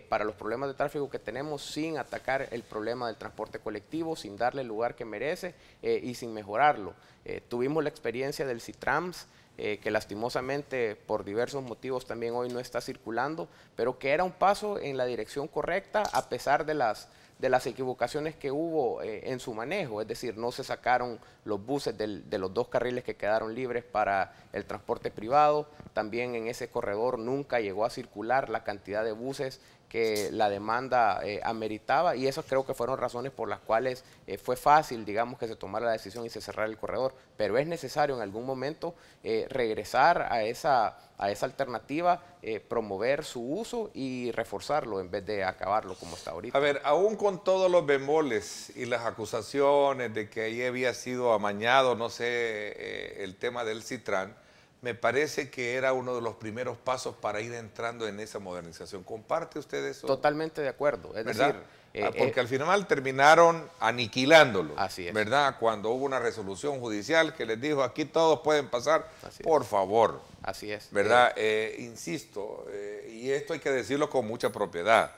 para los problemas de tráfico que tenemos sin atacar el problema del transporte colectivo, sin darle el lugar que merece y sin mejorarlo. Tuvimos la experiencia del Citrams, que lastimosamente por diversos motivos también hoy no está circulando, pero que era un paso en la dirección correcta a pesar de las equivocaciones que hubo en su manejo, es decir, no se sacaron los buses de los 2 carriles que quedaron libres para el transporte privado, también en ese corredor nunca llegó a circular la cantidad de buses que la demanda ameritaba, y esas creo que fueron razones por las cuales fue fácil, digamos, que se tomara la decisión y se cerrara el corredor, pero es necesario en algún momento regresar a esa alternativa, promover su uso y reforzarlo en vez de acabarlo como está ahorita. A ver, aún con todos los bemoles y las acusaciones de que ahí había sido amañado, no sé, el tema del Citran, me parece que era uno de los primeros pasos para ir entrando en esa modernización. ¿Comparte usted eso? Totalmente de acuerdo. Es decir, porque al final terminaron aniquilándolo. Así es. ¿Verdad? Cuando hubo una resolución judicial que les dijo, aquí todos pueden pasar, por favor. Así es. ¿Verdad? Insisto, y esto hay que decirlo con mucha propiedad.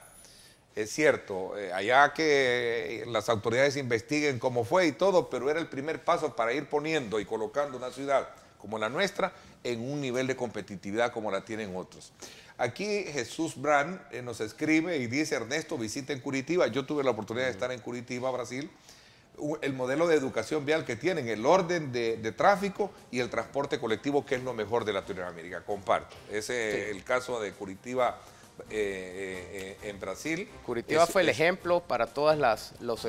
Es cierto, allá que las autoridades investiguen cómo fue y todo, pero era el primer paso para ir poniendo y colocando una ciudad como la nuestra en un nivel de competitividad como la tienen otros. Aquí Jesús Brand nos escribe y dice, Ernesto, visita en Curitiba. Yo tuve la oportunidad de estar en Curitiba, Brasil. El modelo de educación vial que tienen, el orden de tráfico y el transporte colectivo, que es lo mejor de Latinoamérica. Comparto. Ese es el caso de Curitiba en Brasil. Curitiba fue el ejemplo para todos los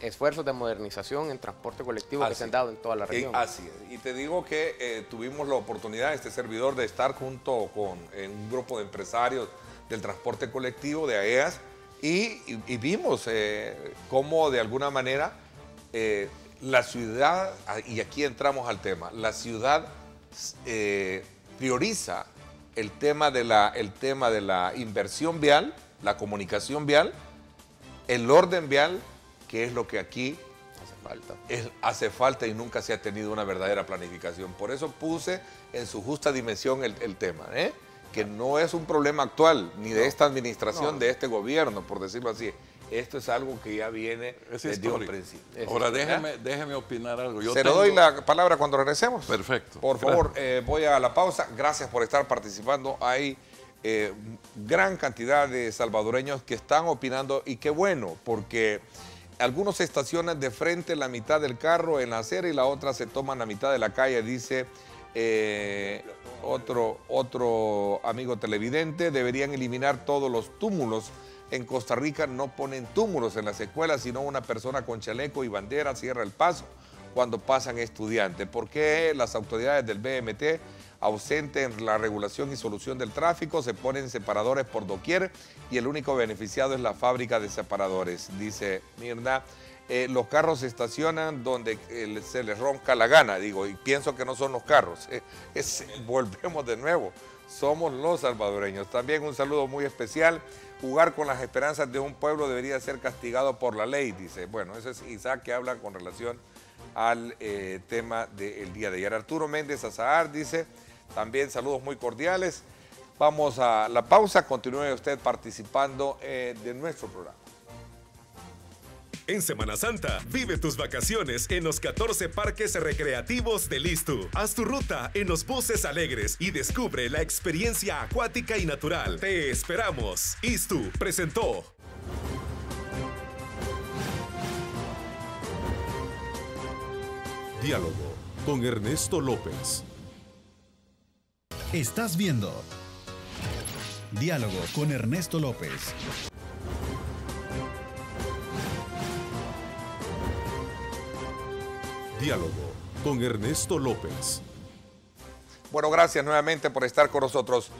esfuerzos de modernización en transporte colectivo que se han dado en toda la región. Así es. Y te digo que tuvimos la oportunidad, este servidor, de estar junto con un grupo de empresarios del transporte colectivo de AEAS y vimos cómo de alguna manera la ciudad, y aquí entramos al tema, la ciudad prioriza el tema de la inversión vial, la comunicación vial, el orden vial, que es lo que aquí hace falta y nunca se ha tenido una verdadera planificación. Por eso puse en su justa dimensión el tema, que no es un problema actual, ni de esta administración, de este gobierno, por decirlo así. Esto es algo que ya viene desde un principio. Ahora, déjeme opinar algo. Se lo doy la palabra cuando regresemos. Perfecto. Por favor, voy a la pausa. Gracias por estar participando. Hay gran cantidad de salvadoreños que están opinando y qué bueno, porque algunos se estacionan de frente la mitad del carro en la acera y la otra se toman la mitad de la calle, dice otro amigo televidente. Deberían eliminar todos los túmulos. En Costa Rica no ponen túmulos en las escuelas, sino una persona con chaleco y bandera cierra el paso cuando pasan estudiantes. ¿Por qué las autoridades del BMT, ausentes en la regulación y solución del tráfico, se ponen separadores por doquier y el único beneficiado es la fábrica de separadores? Dice Mirna, los carros se estacionan donde se les ronca la gana, digo, y pienso que no son los carros. Volvemos de nuevo, somos los salvadoreños. También un saludo muy especial. Jugar con las esperanzas de un pueblo debería ser castigado por la ley, dice. Bueno, eso es Isaac, que habla con relación al tema del día de ayer. Arturo Méndez Azahar dice, también saludos muy cordiales. Vamos a la pausa, continúe usted participando de nuestro programa. En Semana Santa, vive tus vacaciones en los 14 parques recreativos del ISTU. Haz tu ruta en los buses alegres y descubre la experiencia acuática y natural. Te esperamos. ISTU presentó. Diálogo con Ernesto López. Estás viendo Diálogo con Ernesto López. Diálogo con Ernesto López. Bueno, gracias nuevamente por estar con nosotros.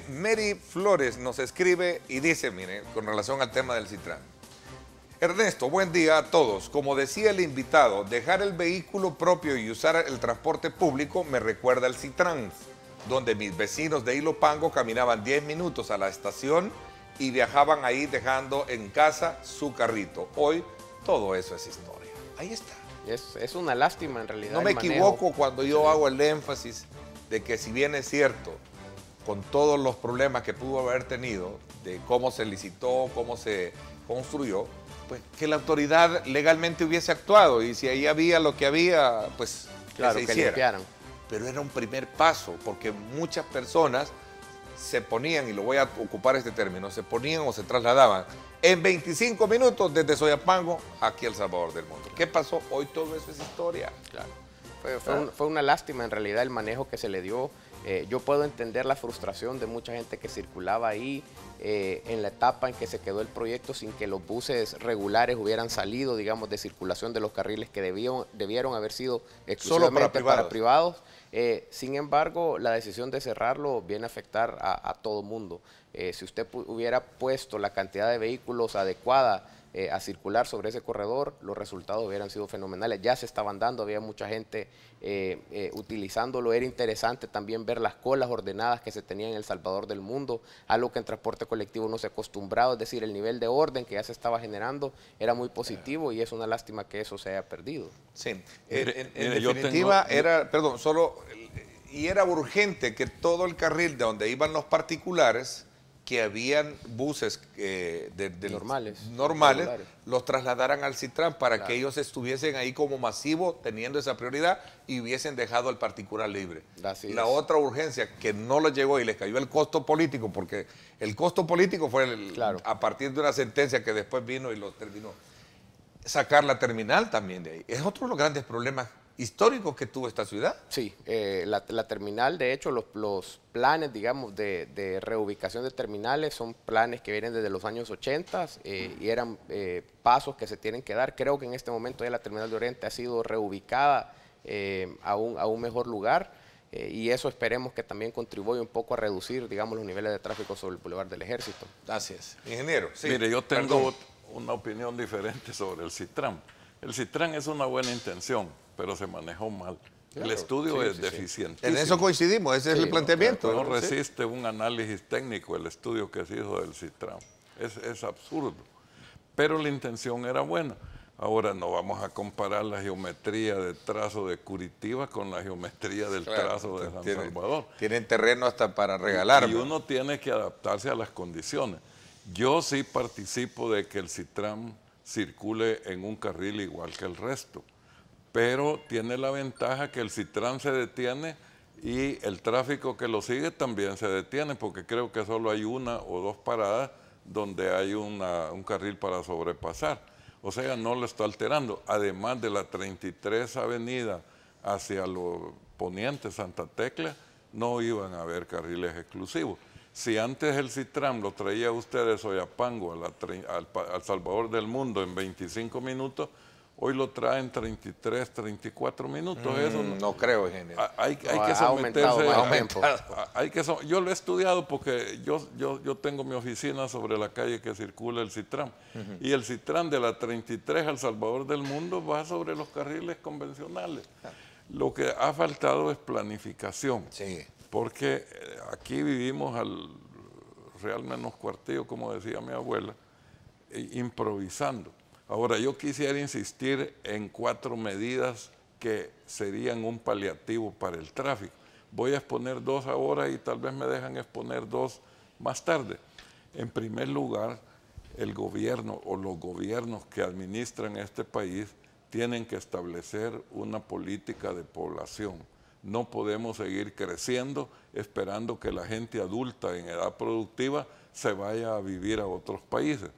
Mary Flores nos escribe y dice, mire, con relación al tema del Citrán. Ernesto, buen día a todos. Como decía el invitado, dejar el vehículo propio y usar el transporte público me recuerda al Citrán, donde mis vecinos de Ilopango caminaban 10 minutos a la estación y viajaban ahí dejando en casa su carrito. Hoy todo eso es historia. Ahí está. Es una lástima en realidad. No me equivoco cuando yo hago el énfasis de que, si bien es cierto, con todos los problemas que pudo haber tenido, de cómo se licitó, cómo se construyó, pues que la autoridad legalmente hubiese actuado, y si ahí había lo que había, pues claro, que se que hiciera. limpiaran. Pero era un primer paso, porque muchas personas se ponían, y lo voy a ocupar este término, se ponían o se trasladaban en 25 minutos desde Soyapango aquí al Salvador del Mundo. ¿Qué pasó? Hoy todo eso es historia. Claro. Fue una lástima en realidad el manejo que se le dio. Yo puedo entender la frustración de mucha gente que circulaba ahí en la etapa en que se quedó el proyecto sin que los buses regulares hubieran salido, digamos, de circulación de los carriles que debieron haber sido exclusivamente para privados. Sin embargo, la decisión de cerrarlo viene a afectar a todo mundo. Si usted hubiera puesto la cantidad de vehículos adecuada a circular sobre ese corredor, los resultados hubieran sido fenomenales. Ya se estaban dando, había mucha gente utilizándolo. Era interesante también ver las colas ordenadas que se tenían en El Salvador del Mundo, algo que en transporte colectivo no se ha acostumbrado, es decir, el nivel de orden que ya se estaba generando era muy positivo, y es una lástima que eso se haya perdido. Sí, en definitiva era urgente que todo el carril de donde iban los particulares, que habían buses normales, los trasladaran al Citrán para que ellos estuviesen ahí como masivo, teniendo esa prioridad, y hubiesen dejado al particular libre. La otra urgencia que no les llegó y les cayó el costo político, porque el costo político fue a partir de una sentencia que después vino y lo terminó. Sacar la terminal también de ahí. Es otro de los grandes problemas históricos que tuvo esta ciudad. Sí, la terminal, de hecho, los planes, digamos, de reubicación de terminales son planes que vienen desde los años 80 y eran pasos que se tienen que dar. Creo que en este momento ya la terminal de Oriente ha sido reubicada a un mejor lugar, y eso esperemos que también contribuya un poco a reducir, digamos, los niveles de tráfico sobre el Boulevard del Ejército. Gracias. Ingeniero. Sí. Mire, yo tengo una opinión diferente sobre el Citrán. El Citrán es una buena intención, pero se manejó mal. Claro, el estudio es deficientísimo. En eso coincidimos, ese es el planteamiento. No resiste un análisis técnico el estudio que se hizo del Citrán. Es absurdo. Pero la intención era buena. Ahora no vamos a comparar la geometría de trazo de Curitiba con la geometría del trazo de San Salvador. Tienen terreno hasta para regalar. Y uno tiene que adaptarse a las condiciones. Yo sí participo de que el Citrán circule en un carril igual que el resto, pero tiene la ventaja que el Citrán se detiene y el tráfico que lo sigue también se detiene, porque creo que solo hay una o dos paradas donde hay un carril para sobrepasar. O sea, no lo está alterando. Además de la 33 Avenida hacia los ponientes Santa Tecla, no iban a haber carriles exclusivos. Si antes el Citram lo traía usted de Soyapango al Salvador del Mundo en 25 minutos, hoy lo traen 33, 34 minutos. Eso no creo, ingeniero. Hay No, que ha someterse. aumentado. Yo lo he estudiado porque yo tengo mi oficina sobre la calle que circula el Citram. Y el Citram de la 33 al Salvador del Mundo va sobre los carriles convencionales. Lo que ha faltado es planificación. Sí. Porque aquí vivimos al real menos cuartillo, como decía mi abuela, improvisando. Ahora, yo quisiera insistir en 4 medidas que serían un paliativo para el tráfico. Voy a exponer 2 ahora y tal vez me dejan exponer 2 más tarde. En primer lugar, el gobierno o los gobiernos que administran este país tienen que establecer una política de población. No podemos seguir creciendo esperando que la gente adulta en edad productiva se vaya a vivir a otros países.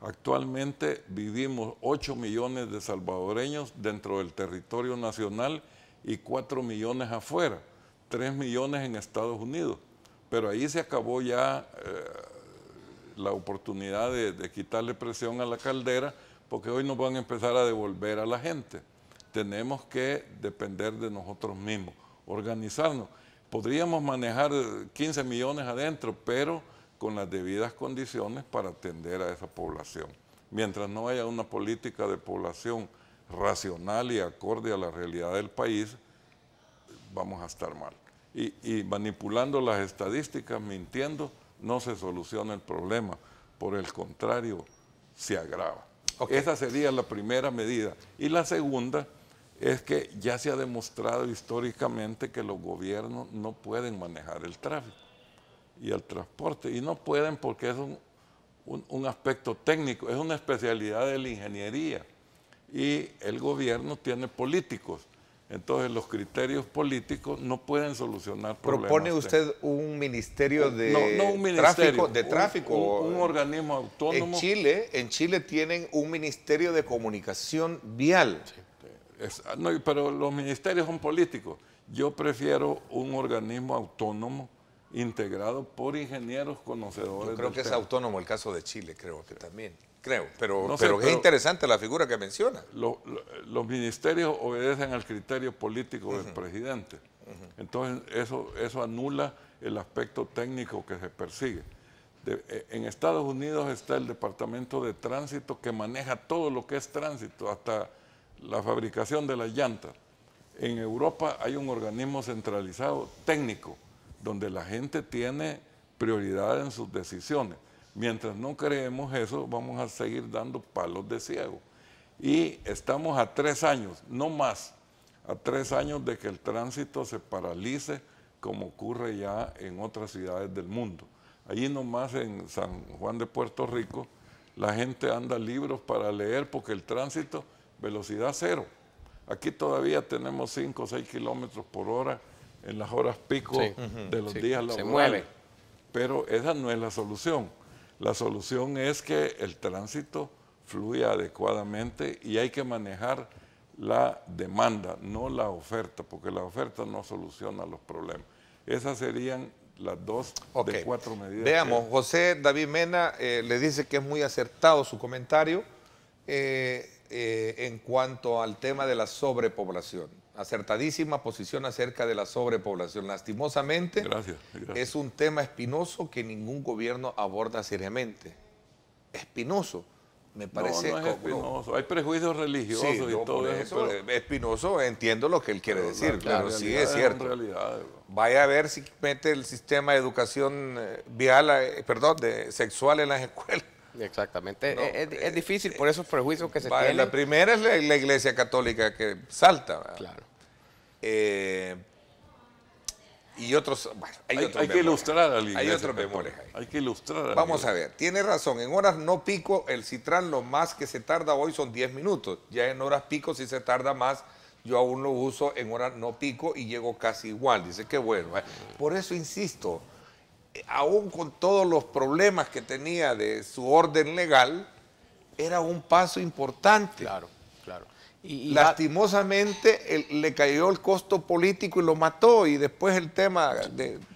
Actualmente vivimos 8 millones de salvadoreños dentro del territorio nacional y 4 millones afuera, 3 millones en Estados Unidos. Pero ahí se acabó ya la oportunidad de quitarle presión a la caldera, porque hoy nos van a empezar a devolver a la gente. Tenemos que depender de nosotros mismos, organizarnos. Podríamos manejar 15 millones adentro, pero con las debidas condiciones para atender a esa población. Mientras no haya una política de población racional y acorde a la realidad del país, vamos a estar mal. Y manipulando las estadísticas, mintiendo, no se soluciona el problema. Por el contrario, se agrava. Okay. Esa sería la primera medida. Y la segunda es que ya se ha demostrado históricamente que los gobiernos no pueden manejar el tráfico y el transporte. Y no pueden porque es un aspecto técnico, es una especialidad de la ingeniería. Y el gobierno tiene políticos. Entonces los criterios políticos no pueden solucionar problemas. ¿Propone usted un ministerio de no un ministerio, tráfico? Un organismo autónomo. En Chile tienen un ministerio de comunicación vial. Sí. Pero los ministerios son políticos. Yo prefiero un organismo autónomo integrado por ingenieros conocedores. Yo creo que es autónomo el caso de Chile, creo que también. Creo, pero no sé, es interesante la figura que menciona. Los ministerios obedecen al criterio político del presidente. Entonces, eso anula el aspecto técnico que se persigue. En Estados Unidos está el Departamento de Tránsito que maneja todo lo que es tránsito, hasta la fabricación de las llantas. En Europa hay un organismo centralizado técnico, donde la gente tiene prioridad en sus decisiones. Mientras no creemos eso, vamos a seguir dando palos de ciego. Y estamos a 3 años, no más, a 3 años de que el tránsito se paralice, como ocurre ya en otras ciudades del mundo. Allí nomás en San Juan de Puerto Rico, la gente anda libros para leer porque el tránsito, velocidad 0. Aquí todavía tenemos 5 o 6 kilómetros por hora en las horas pico de los días laborales. Se mueve. Pero esa no es la solución. La solución es que el tránsito fluya adecuadamente y hay que manejar la demanda, no la oferta, porque la oferta no soluciona los problemas. Esas serían las 2 de 4 medidas. Veamos, José David Mena le dice que es muy acertado su comentario en cuanto al tema de la sobrepoblación. Acertadísima posición acerca de la sobrepoblación. Lastimosamente, gracias. Es un tema espinoso que ningún gobierno aborda seriamente. Espinoso, me parece. No es espinoso. Hay prejuicios religiosos y todo eso. Pero espinoso, entiendo lo que él quiere decir, pero sí es cierto. Realidad, vaya a ver si mete el sistema de educación vial, sexual en las escuelas. Exactamente, no, es difícil por esos prejuicios que se tienen. La primera es la Iglesia Católica que salta. ¿Verdad? Claro. Y otros, bueno, hay que ilustrar a la Iglesia. Hay otros memorias. Hay que ilustrar. Vamos a ver, tiene razón, en horas no pico el Citran lo más que se tarda hoy son 10 minutos. Ya en horas pico si se tarda más, yo aún lo uso en horas no pico y llego casi igual. Dice que bueno. Por eso insisto, aún con todos los problemas que tenía de su orden legal, era un paso importante. Claro, claro. Lastimosamente le cayó el costo político y lo mató, y después el tema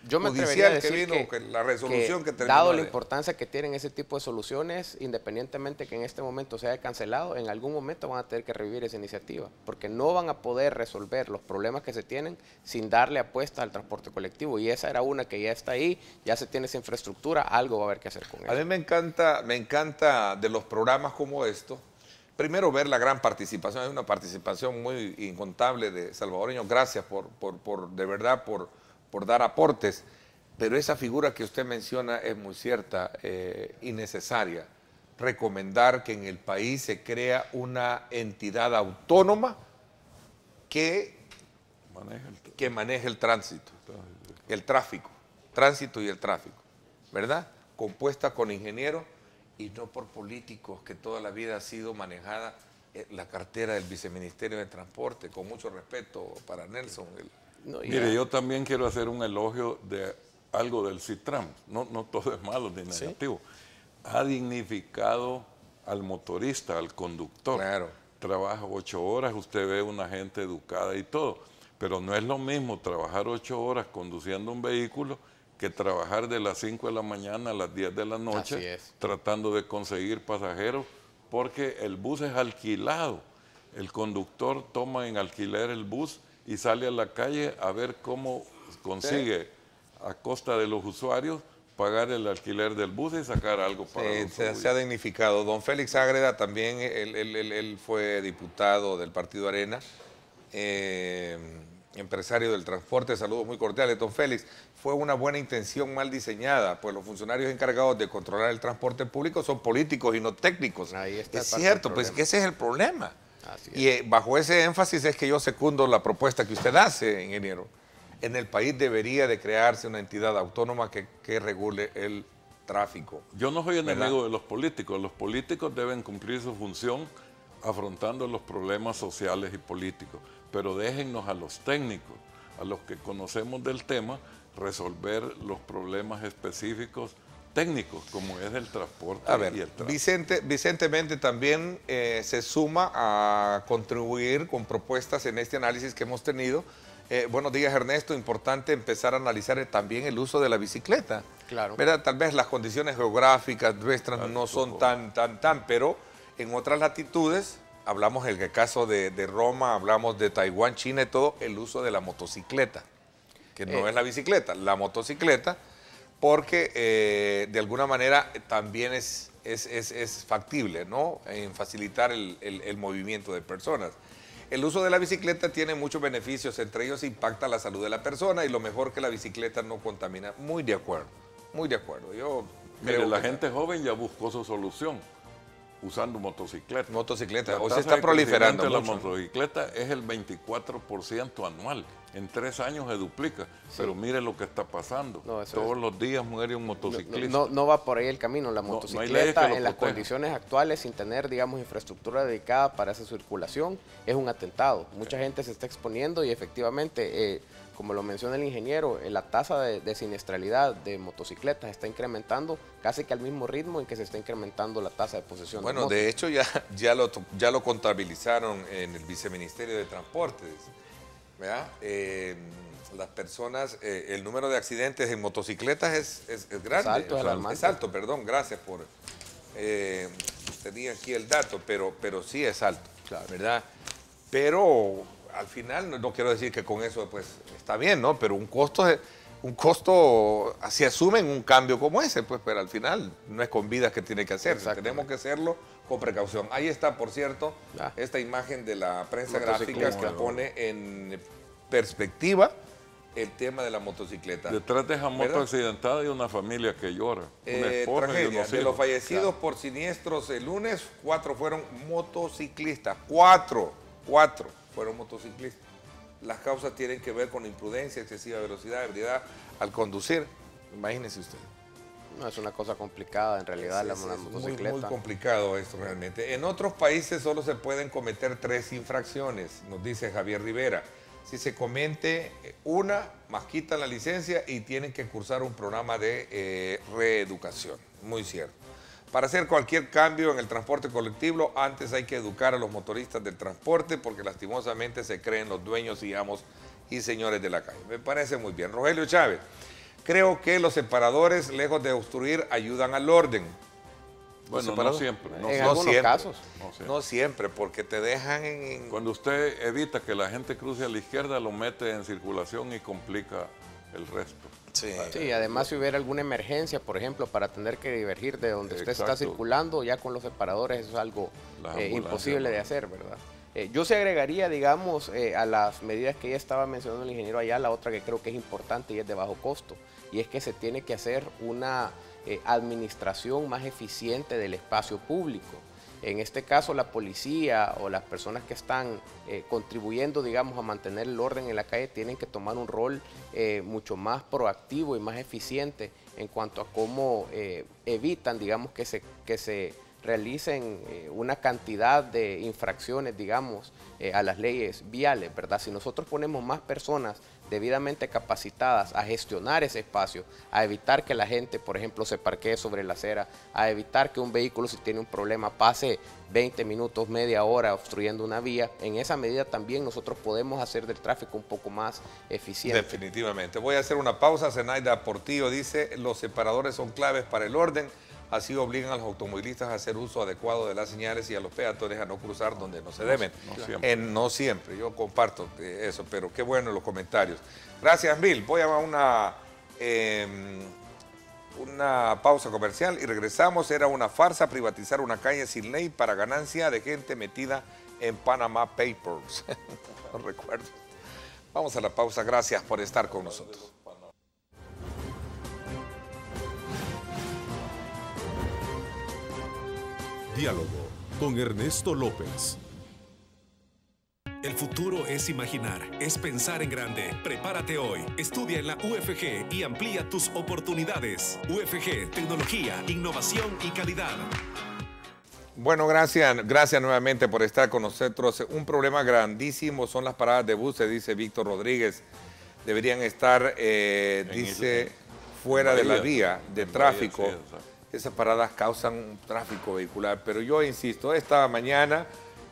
yo me atrevería a judicial decir que vino, la resolución que terminó. Dado la importancia que tienen ese tipo de soluciones, independientemente que en este momento se haya cancelado, en algún momento van a tener que revivir esa iniciativa, porque no van a poder resolver los problemas que se tienen sin darle apuesta al transporte colectivo, y esa era una que ya está ahí, ya se tiene esa infraestructura, algo va a haber que hacer con eso. A mí me encanta de los programas como esto. Primero, ver la gran participación, hay una participación muy incontable de salvadoreños. Gracias de verdad por dar aportes, pero esa figura que usted menciona es muy cierta y necesaria. Recomendar que en el país se crea una entidad autónoma que maneje el tránsito, el tráfico, tránsito y el tráfico, ¿verdad? Compuesta con ingenieros y no por políticos, que toda la vida ha sido manejada la cartera del Viceministerio de Transporte, con mucho respeto para Nelson. Mire, yo también quiero hacer un elogio de algo del CITRAM, no todo es malo ni negativo. ¿Sí? Ha dignificado al motorista, al conductor. Claro. Trabaja 8 horas, usted ve una gente educada y todo, pero no es lo mismo trabajar 8 horas conduciendo un vehículo que trabajar de las 5 de la mañana a las 10 de la noche tratando de conseguir pasajeros, porque el bus es alquilado. El conductor toma en alquiler el bus y sale a la calle a ver cómo consigue, a costa de los usuarios, pagar el alquiler del bus y sacar algo para los se ha dignificado. Don Félix Ágreda también, él fue diputado del Partido Arena, empresario del transporte. Saludos muy cordiales, don Félix. Fue una buena intención mal diseñada, pues los funcionarios encargados de controlar el transporte público son políticos y no técnicos. Ahí está, es cierto, pues que ese es el problema. Así y es. Bajo ese énfasis es que yo secundo la propuesta que usted hace, ingeniero. En el país debería de crearse una entidad autónoma que regule el tráfico. Yo no soy enemigo de los políticos deben cumplir su función afrontando los problemas sociales y políticos, pero déjennos a los técnicos, a los que conocemos del tema, resolver los problemas específicos técnicos, como es el transporte y el tráfico. Vicente Méndez también se suma a contribuir con propuestas en este análisis que hemos tenido. Buenos días, Ernesto. Importante empezar a analizar también el uso de la bicicleta. Claro. ¿Verdad? Tal vez las condiciones geográficas nuestras no son tan, pero en otras latitudes, hablamos en el caso de Roma, hablamos de Taiwán, China y todo, el uso de la motocicleta, que no es la bicicleta, la motocicleta, porque de alguna manera también es factible, ¿no? En facilitar el movimiento de personas. El uso de la bicicleta tiene muchos beneficios, entre ellos impacta la salud de la persona y lo mejor que la bicicleta no contamina. Muy de acuerdo, muy de acuerdo. Mire, la gente joven ya buscó su solución usando motocicletas. Hoy se está proliferando mucho. La motocicleta es el 24% anual. En 3 años se duplica. Sí. Pero mire lo que está pasando. Todos los días muere un motociclista. No va por ahí el camino. La motocicleta en las condiciones actuales, sin tener, digamos, infraestructura dedicada para esa circulación, es un atentado. Mucha gente se está exponiendo y efectivamente, como lo menciona el ingeniero, la tasa de siniestralidad de motocicletas está incrementando casi que al mismo ritmo en que se está incrementando la tasa de posesión. Bueno, de hecho ya lo contabilizaron en el Viceministerio de Transportes. ¿Verdad? Las personas, el número de accidentes en motocicletas es grande. Es alto, perdón, gracias por... tenía aquí el dato, pero sí es alto, claro, ¿verdad? Pero al final, no quiero decir que con eso pues está bien, ¿no? Pero un costo, si asumen un cambio como ese, pues, pero al final no es con vidas que tiene que hacerse. Tenemos que hacerlo con precaución. Ahí está, por cierto, esta imagen de la prensa gráfica que pone en perspectiva el tema de la motocicleta. Detrás de esa moto accidentada hay una familia que llora. Una esposa tragedia. Y unos hijos. De los fallecidos por siniestros el lunes, 4 fueron motociclistas. 4 fueron motociclistas. Las causas tienen que ver con imprudencia, excesiva velocidad, ebriedad al conducir. Imagínese usted. No, es una cosa complicada en realidad la motocicleta. Muy complicado esto realmente. En otros países solo se pueden cometer 3 infracciones, nos dice Javier Rivera. Si se comete una, más quitan la licencia y tienen que cursar un programa de reeducación. Muy cierto. Para hacer cualquier cambio en el transporte colectivo, antes hay que educar a los motoristas del transporte porque lastimosamente se creen los dueños y amos y señores de la calle. Me parece muy bien. Rogelio Chávez, creo que los separadores, lejos de obstruir, ayudan al orden. Bueno, no siempre. En algunos casos. No siempre, porque te dejan en... Cuando usted evita que la gente cruce a la izquierda, lo mete en circulación y complica el resto. Sí, además si hubiera alguna emergencia, por ejemplo, para tener que divergir de donde usted está circulando, ya con los separadores eso es algo imposible de hacer, ¿verdad? Yo se agregaría, digamos, a las medidas que ya estaba mencionando el ingeniero Ayala, otra que creo que es importante y es de bajo costo, y es que se tiene que hacer una administración más eficiente del espacio público. En este caso, la policía o las personas que están contribuyendo, digamos, a mantener el orden en la calle tienen que tomar un rol mucho más proactivo y más eficiente en cuanto a cómo evitan, digamos, que se realicen una cantidad de infracciones, digamos, a las leyes viales, ¿verdad? Si nosotros ponemos más personas debidamente capacitadas a gestionar ese espacio, a evitar que la gente, por ejemplo, se parquee sobre la acera, a evitar que un vehículo, si tiene un problema, pase 20 minutos, media hora obstruyendo una vía, en esa medida también nosotros podemos hacer del tráfico un poco más eficiente. Definitivamente. Voy a hacer una pausa. Zenaida Portillo dice, los separadores son claves para el orden. Así obligan a los automovilistas a hacer uso adecuado de las señales y a los peatones a no cruzar donde no se deben. No siempre, yo comparto eso, pero qué bueno los comentarios. Gracias, Mil. Voy a una pausa comercial y regresamos. Era una farsa privatizar una calle sin ley para ganancia de gente metida en Panama Papers. No recuerdo. Vamos a la pausa. Gracias por estar con nosotros. Diálogo con Ernesto López. El futuro es imaginar, es pensar en grande. Prepárate hoy. Estudia en la UFG y amplía tus oportunidades. UFG, tecnología, innovación y calidad. Bueno, gracias nuevamente por estar con nosotros. Un problema grandísimo son las paradas de buses, dice Víctor Rodríguez. Deberían estar, dice, fuera de la vía de tráfico. Esas paradas causan un tráfico vehicular, pero yo insisto, esta mañana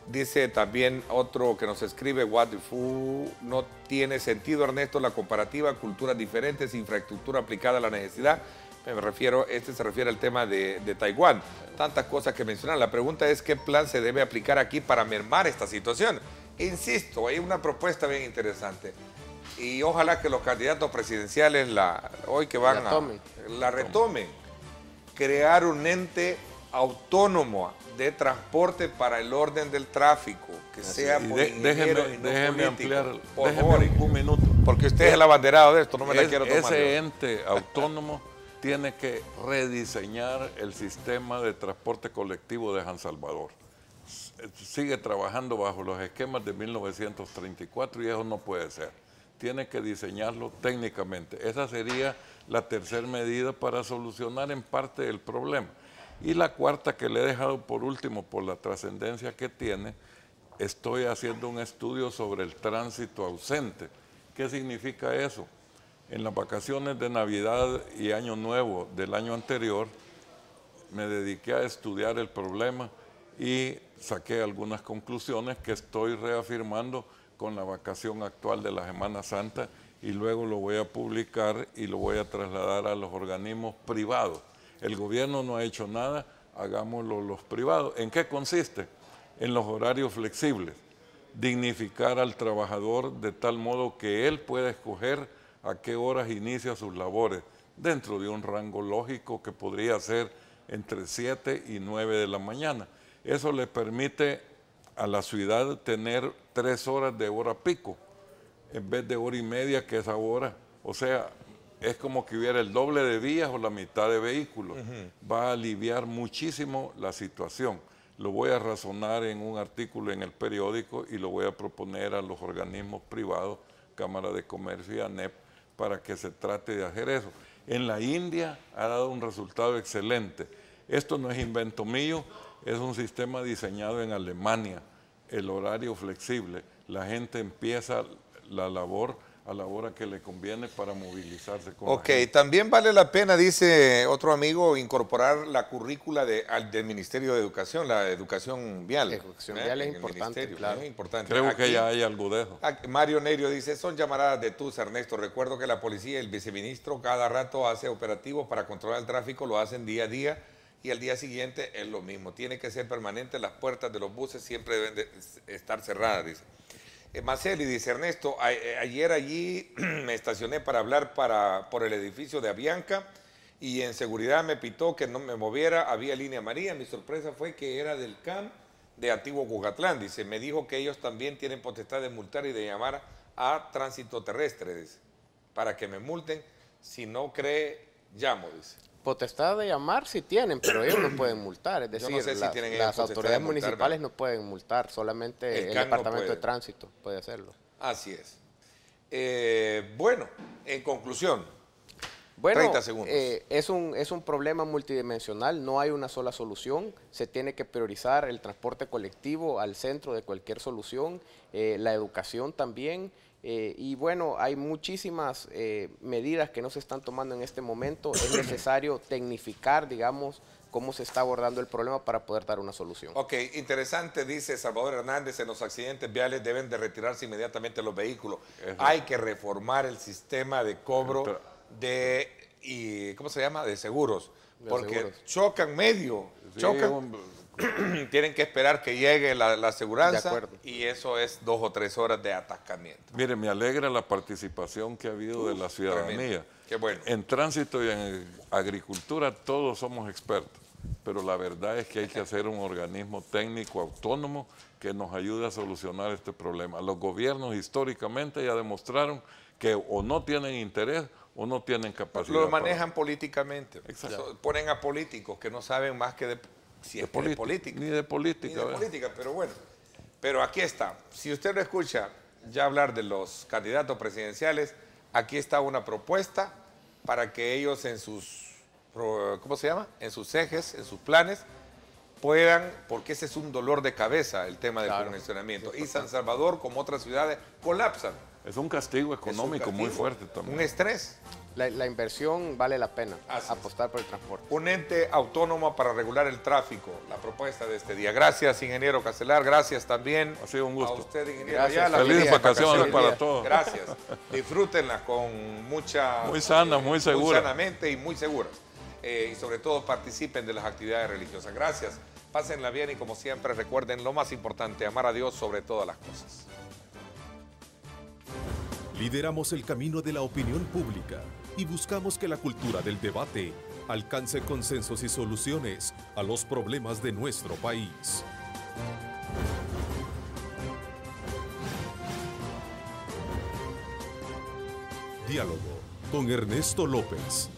dice también otro que nos escribe, what the fuck, no tiene sentido, Ernesto, la comparativa, culturas diferentes, infraestructura aplicada a la necesidad. Se refiere al tema de Taiwán. Tantas cosas que mencionan. La pregunta es qué plan se debe aplicar aquí para mermar esta situación. Insisto, hay una propuesta bien interesante. Y ojalá que los candidatos presidenciales hoy que van la retomen. Crear un ente autónomo de transporte para el orden del tráfico, que sea por ingenieros y no políticos. Por favor, un minuto. Porque usted es el abanderado de esto, no me la quiero tomar. Ese ente autónomo tiene que rediseñar el sistema de transporte colectivo de San Salvador. Sigue trabajando bajo los esquemas de 1934 y eso no puede ser. Tiene que diseñarlo técnicamente. Esa sería la tercera medida para solucionar en parte el problema. Y la cuarta que le he dejado por último por la trascendencia que tiene, estoy haciendo un estudio sobre el tránsito ausente. ¿Qué significa eso? En las vacaciones de Navidad y Año Nuevo del año anterior, me dediqué a estudiar el problema y saqué algunas conclusiones que estoy reafirmando con la vacación actual de la Semana Santa y luego lo voy a publicar y lo voy a trasladar a los organismos privados. El gobierno no ha hecho nada, hagámoslo los privados. ¿En qué consiste? En los horarios flexibles. Dignificar al trabajador de tal modo que él pueda escoger a qué horas inicia sus labores, dentro de un rango lógico que podría ser entre 7 y 9 de la mañana. Eso le permite a la ciudad tener 3 horas de hora pico, en vez de hora y media que es ahora. O sea, es como que hubiera el doble de vías o la mitad de vehículos. Va a aliviar muchísimo la situación. Lo voy a razonar en un artículo en el periódico y lo voy a proponer a los organismos privados, Cámara de Comercio y ANEP, para que se trate de hacer eso. En la India ha dado un resultado excelente. Esto no es invento mío, es un sistema diseñado en Alemania, el horario flexible. La gente empieza la labor a la hora que le conviene para movilizarse con Ok, la gente. también vale la pena, dice otro amigo, incorporar la currícula del Ministerio de Educación, la educación vial. Educación vial es En el importante, ministerio, claro. importante. Creo que Aquí- ya hay algo de eso. Mario Nerio dice, son llamaradas de tus, Ernesto. Recuerdo que la policía y el viceministro cada rato hace operativos para controlar el tráfico, lo hacen día a día y al día siguiente es lo mismo. Tiene que ser permanente, las puertas de los buses siempre deben de estar cerradas, dice. Maceli dice, Ernesto, ayer allí me estacioné para hablar por el edificio de Avianca y en seguridad me pitó que no me moviera, había línea amarilla. Mi sorpresa fue que era del CAM de Antiguo Cucatlán, dice. Me dijo que ellos también tienen potestad de multar y de llamar a tránsito terrestre, dice, para que me multen. Si no cree, llamo, dice. Potestad de llamar sí tienen, pero ellos no pueden multar. Es Yo decir, no sé si tienen ellos las potestad autoridades de multar, municipales ¿no? no pueden multar, solamente El el CAN no Departamento puede. de Tránsito puede hacerlo. Así es. Bueno, en conclusión, Bueno, 30 segundos. es un problema multidimensional, no hay una sola solución, se tiene que priorizar el transporte colectivo al centro de cualquier solución, la educación también, y bueno, hay muchísimas medidas que no se están tomando en este momento, es necesario tecnificar, digamos, cómo se está abordando el problema para poder dar una solución. Ok, interesante, dice Salvador Hernández, en los accidentes viales deben de retirarse inmediatamente los vehículos. Hay que reformar el sistema de cobro ¿cómo se llama? De seguros. Porque seguros. chocan medio, Sí, chocan, tienen que esperar que llegue la De aseguranza acuerdo. y eso es 2 o 3 horas de atascamiento. Mire, me alegra la participación que ha habido de la ciudadanía. tremendo. Qué bueno. En tránsito y en agricultura todos somos expertos, pero la verdad es que hay que hacer un organismo técnico autónomo que nos ayude a solucionar este problema. Los gobiernos históricamente ya demostraron que o no tienen interés o no tienen capacidad. Lo para- manejan políticamente. Exacto. Ponen a políticos que no saben más que de, si es que de política. Ni de política. Ni de ¿verdad? política, pero bueno. Pero aquí está. Si usted lo escucha ya hablar de los candidatos presidenciales, aquí está una propuesta para que ellos en sus, ¿cómo se llama? En sus ejes, en sus planes, puedan, porque ese es un dolor de cabeza, el tema del Claro. congestionamiento. Y San Salvador, como otras ciudades, colapsan. Es un castigo Es un económico muy castigo, fuerte también. Un estrés. La inversión vale la pena, Así es. apostar por el transporte. Un ente autónomo para regular el tráfico, la propuesta de este día. Gracias, ingeniero Castelar. Gracias también Ha sido un gusto. a usted, ingeniero Gracias. Ayala. Felices vacaciones para todos. Gracias. Disfrútenlas con mucha... Muy sanas, muy seguras. Muy sanamente y muy seguras. Y sobre todo participen de las actividades religiosas. Gracias. Pásenla bien y como siempre recuerden lo más importante, amar a Dios sobre todas las cosas. Lideramos el camino de la opinión pública y buscamos que la cultura del debate alcance consensos y soluciones a los problemas de nuestro país. Diálogo con Ernesto López.